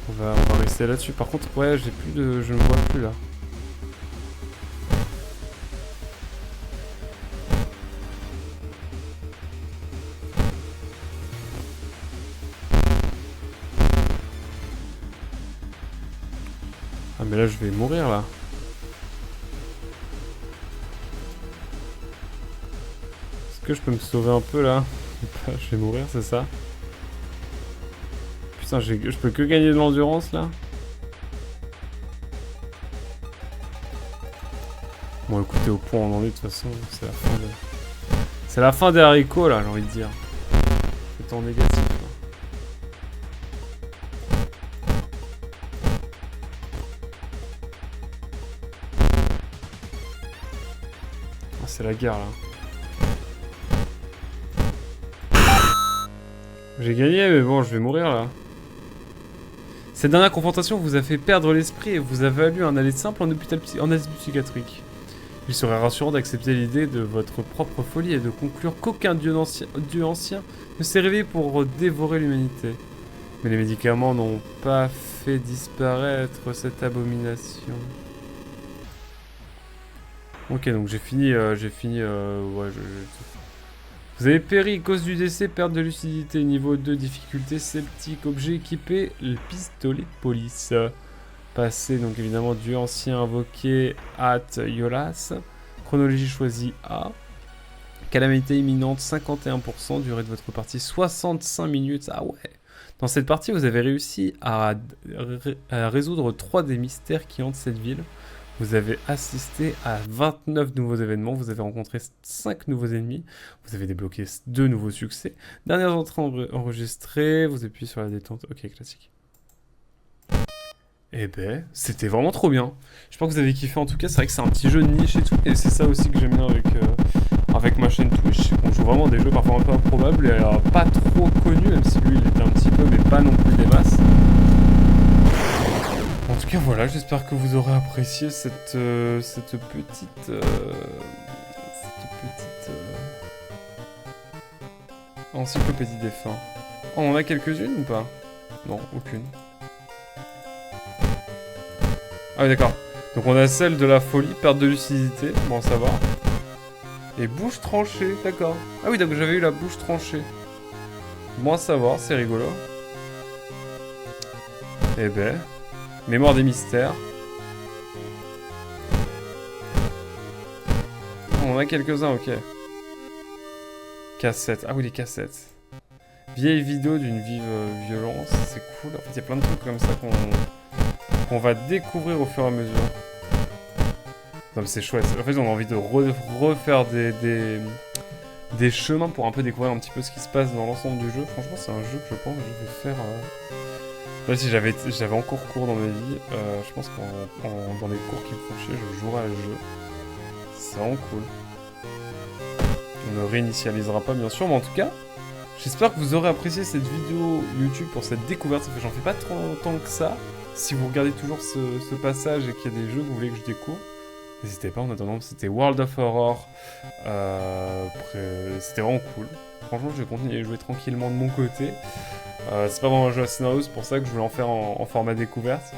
On va rester là-dessus. Par contre, ouais, j'ai plus de... Je ne vois plus là. Ah mais là je vais mourir là. Est-ce que je peux me sauver un peu là? Je vais mourir, c'est ça? Putain, je peux que gagner de l'endurance là? Bon écoutez, au point où on en est de toute façon, c'est la fin de... C'est la fin des haricots là, j'ai envie de dire. C'est en négatif. C'est la guerre là. J'ai gagné mais bon je vais mourir là. Cette dernière confrontation vous a fait perdre l'esprit et vous a valu un aller simple en asile psychiatrique. Il serait rassurant d'accepter l'idée de votre propre folie et de conclure qu'aucun dieu ancien ne s'est réveillé pour dévorer l'humanité. Mais les médicaments n'ont pas fait disparaître cette abomination. Ok, donc j'ai fini, ouais, Vous avez péri, cause du décès, perte de lucidité, niveau 2, difficulté sceptique, objet équipé, le pistolet de police. Passé, donc évidemment, dieu ancien invoqué, At Yolas. Chronologie choisie A. Calamité imminente, 51%, durée de votre partie, 65 minutes, ah ouais. Dans cette partie, vous avez réussi à résoudre 3 des mystères qui hantent cette ville. Vous avez assisté à 29 nouveaux événements, vous avez rencontré 5 nouveaux ennemis, vous avez débloqué 2 nouveaux succès. Dernières entrées enregistrées, vous appuyez sur la détente, ok classique. Eh ben, c'était vraiment trop bien. J'espère que vous avez kiffé en tout cas, c'est vrai que c'est un petit jeu de niche et tout, et c'est ça aussi que j'aime bien avec ma chaîne Twitch. On joue vraiment des jeux parfois un peu improbables et pas trop connus, même si lui il était un petit peu, mais pas non plus des masses. En tout cas voilà, j'espère que vous aurez apprécié cette petite encyclopédie des fins. Oh, on en a quelques-unes ou pas? Non, aucune. Ah oui, d'accord. Donc on a celle de la folie, perte de lucidité, bon ça va. Et bouche tranchée, d'accord. Ah oui, donc j'avais eu la bouche tranchée. Bon à savoir, c'est rigolo. Eh ben, mémoire des mystères. On en a quelques-uns, ok. Cassettes, ah oui les cassettes. Vieille vidéo d'une vive violence, c'est cool. En fait, il y a plein de trucs comme ça qu'on va découvrir au fur et à mesure. Non mais c'est chouette. En fait, on a envie de refaire des chemins pour un peu découvrir un petit peu ce qui se passe dans l'ensemble du jeu. Franchement, c'est un jeu que je pense que je vais faire... Là, si j'avais encore cours dans ma vie, je pense que dans les cours qui me font chier, je jouerai à ce jeu. C'est vraiment cool. On ne réinitialisera pas, bien sûr, mais en tout cas, j'espère que vous aurez apprécié cette vidéo YouTube pour cette découverte. Ça fait j'en fais pas trop longtemps que ça. Si vous regardez toujours ce passage et qu'il y a des jeux que vous voulez que je découvre, n'hésitez pas. En attendant, c'était World of Horror. C'était vraiment cool. Franchement, je vais continuer à jouer tranquillement de mon côté. C'est pas vraiment un jeu à scénario, c'est pour ça que je voulais en faire en format découverte.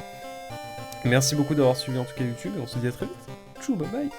Merci beaucoup d'avoir suivi en tout cas YouTube et on se dit à très vite. Tchou, bye bye.